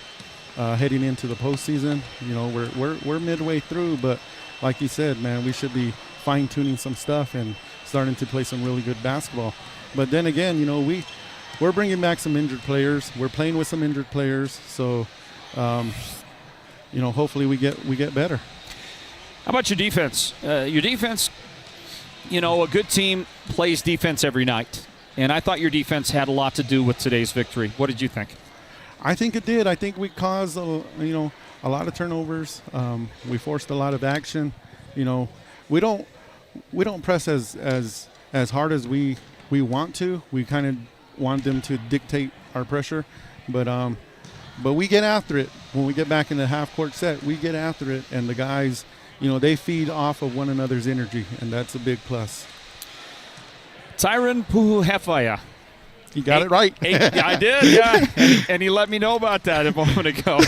heading into the postseason. We're midway through, but like you said, man, we should be fine-tuning some stuff and starting to play some really good basketball. But then again, we're bringing back some injured players. We're playing with some injured players, so. Hopefully we get better. How about your defense? Your defense, a good team plays defense every night. And I thought your defense had a lot to do with today's victory. What did you think? I think it did. I think we caused, a lot of turnovers. We forced a lot of action. We don't press as hard as we want to. We kind of want them to dictate our pressure. But we get after it. When we get back in the half-court set, we get after it. And the guys, they feed off of one another's energy, and that's a big plus. Tyron Puhefaya. You got it right. I did, yeah. And he let me know about that a moment ago.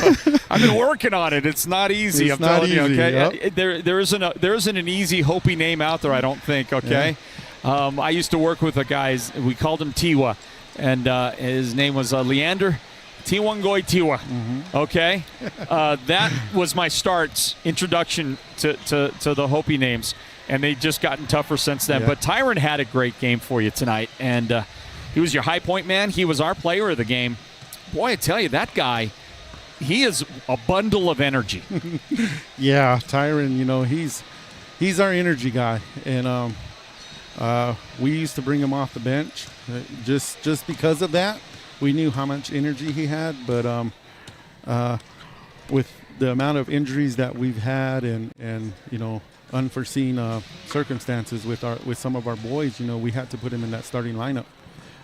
I've been working on it. It's not easy. I'm telling you, okay? Yep. There isn't an easy Hopi name out there, I don't think, okay? Yeah. I used to work with a guy, we called him Tiwa, and his name was Leander Tiwangoi Tiwa, okay? That was my introduction to the Hopi names, and they've just gotten tougher since then. Yeah. But Tyron had a great game for you tonight, and he was your high point man. He was our player of the game. Boy, I tell you, that guy, he is a bundle of energy. Yeah, Tyron, he's our energy guy, and we used to bring him off the bench just because of that. We knew how much energy he had, but with the amount of injuries that we've had and unforeseen circumstances with some of our boys, we had to put him in that starting lineup.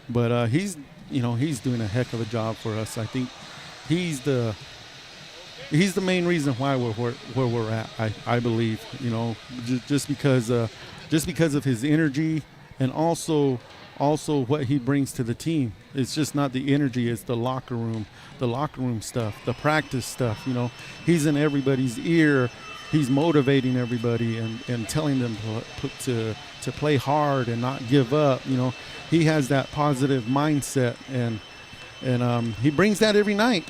But he's doing a heck of a job for us. I think he's the main reason why we're where we're at. I believe, just because of his energy and also what he brings to the team. It's just not the energy, it's the locker room stuff, the practice stuff. He's in everybody's ear. He's motivating everybody and telling them to play hard and not give up. He has that positive mindset, and he brings that every night.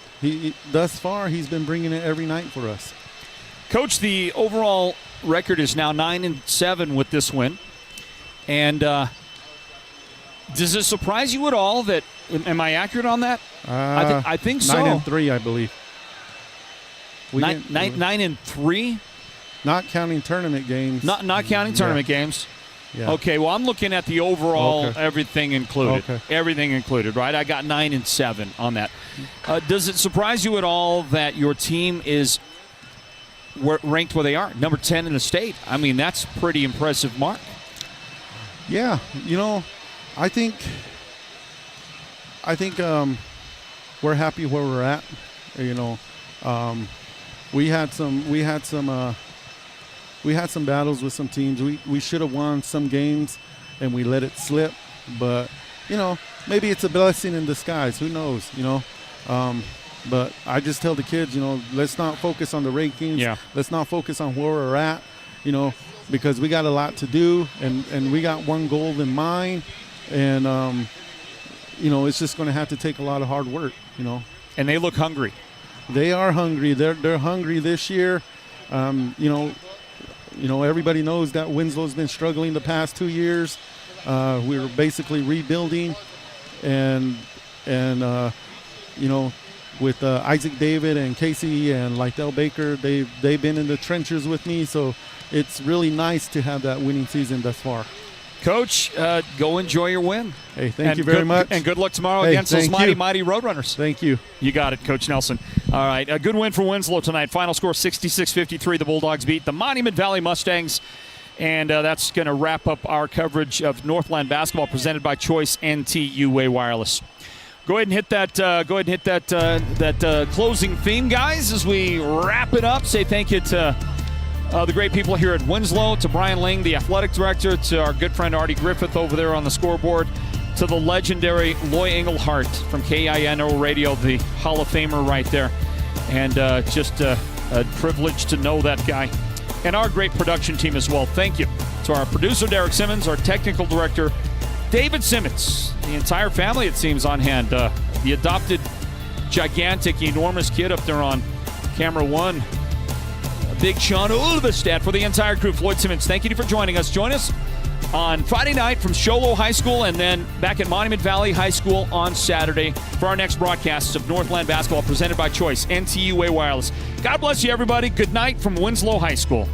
Thus far, he's been bringing it every night for us. Coach, the overall record is now 9-7 with this win, and does it surprise you at all that? Am I accurate on that? I think so. 9-3, I believe. 9-3. Not counting tournament games. Not counting tournament games. Yeah. Okay. Well, I'm looking at the overall, everything included. Okay. Everything included, right? I got 9-7 on that. Does it surprise you at all that your team is ranked where they are, number 10 in the state? I mean, that's a pretty impressive mark. Yeah. I think we're happy where we're at. We had some battles with some teams. We should have won some games, and we let it slip. But maybe it's a blessing in disguise. Who knows? But I just tell the kids, let's not focus on the rankings. Yeah. Let's not focus on where we're at. Because we got a lot to do, and we got one goal in mind. And, it's just going to have to take a lot of hard work, And they look hungry. They are hungry. They're hungry this year. Everybody knows that Winslow's been struggling the past 2 years. We were basically rebuilding. And with Isaac David and Casey and Lytel Baker, they've been in the trenches with me. So it's really nice to have that winning season thus far. Coach, go enjoy your win. Hey, thank you very much. And good luck tomorrow against those mighty Roadrunners. Thank you. You got it, Coach Nelson. All right, a good win for Winslow tonight. Final score 66-53. The Bulldogs beat the Monument Valley Mustangs. And that's going to wrap up our coverage of Northland basketball presented by Choice NTUA Wireless. Go ahead and hit that closing theme, guys, as we wrap it up. Say thank you to the great people here at Winslow, to Brian Ling, the athletic director, to our good friend Artie Griffith over there on the scoreboard, to the legendary Loy Engelhart from KINO Radio, the Hall of Famer right there. And just a privilege to know that guy. And our great production team as well. Thank you to our producer, Derek Simmons, our technical director, David Simmons, the entire family, it seems, on hand. The adopted, gigantic, enormous kid up there on camera one. Big Sean Ulvestad for the entire crew. Floyd Simmons, thank you for joining us. Join us on Friday night from Show Low High School and then back at Monument Valley High School on Saturday for our next broadcasts of Northland basketball presented by Choice, NTUA Wireless. God bless you, everybody. Good night from Winslow High School.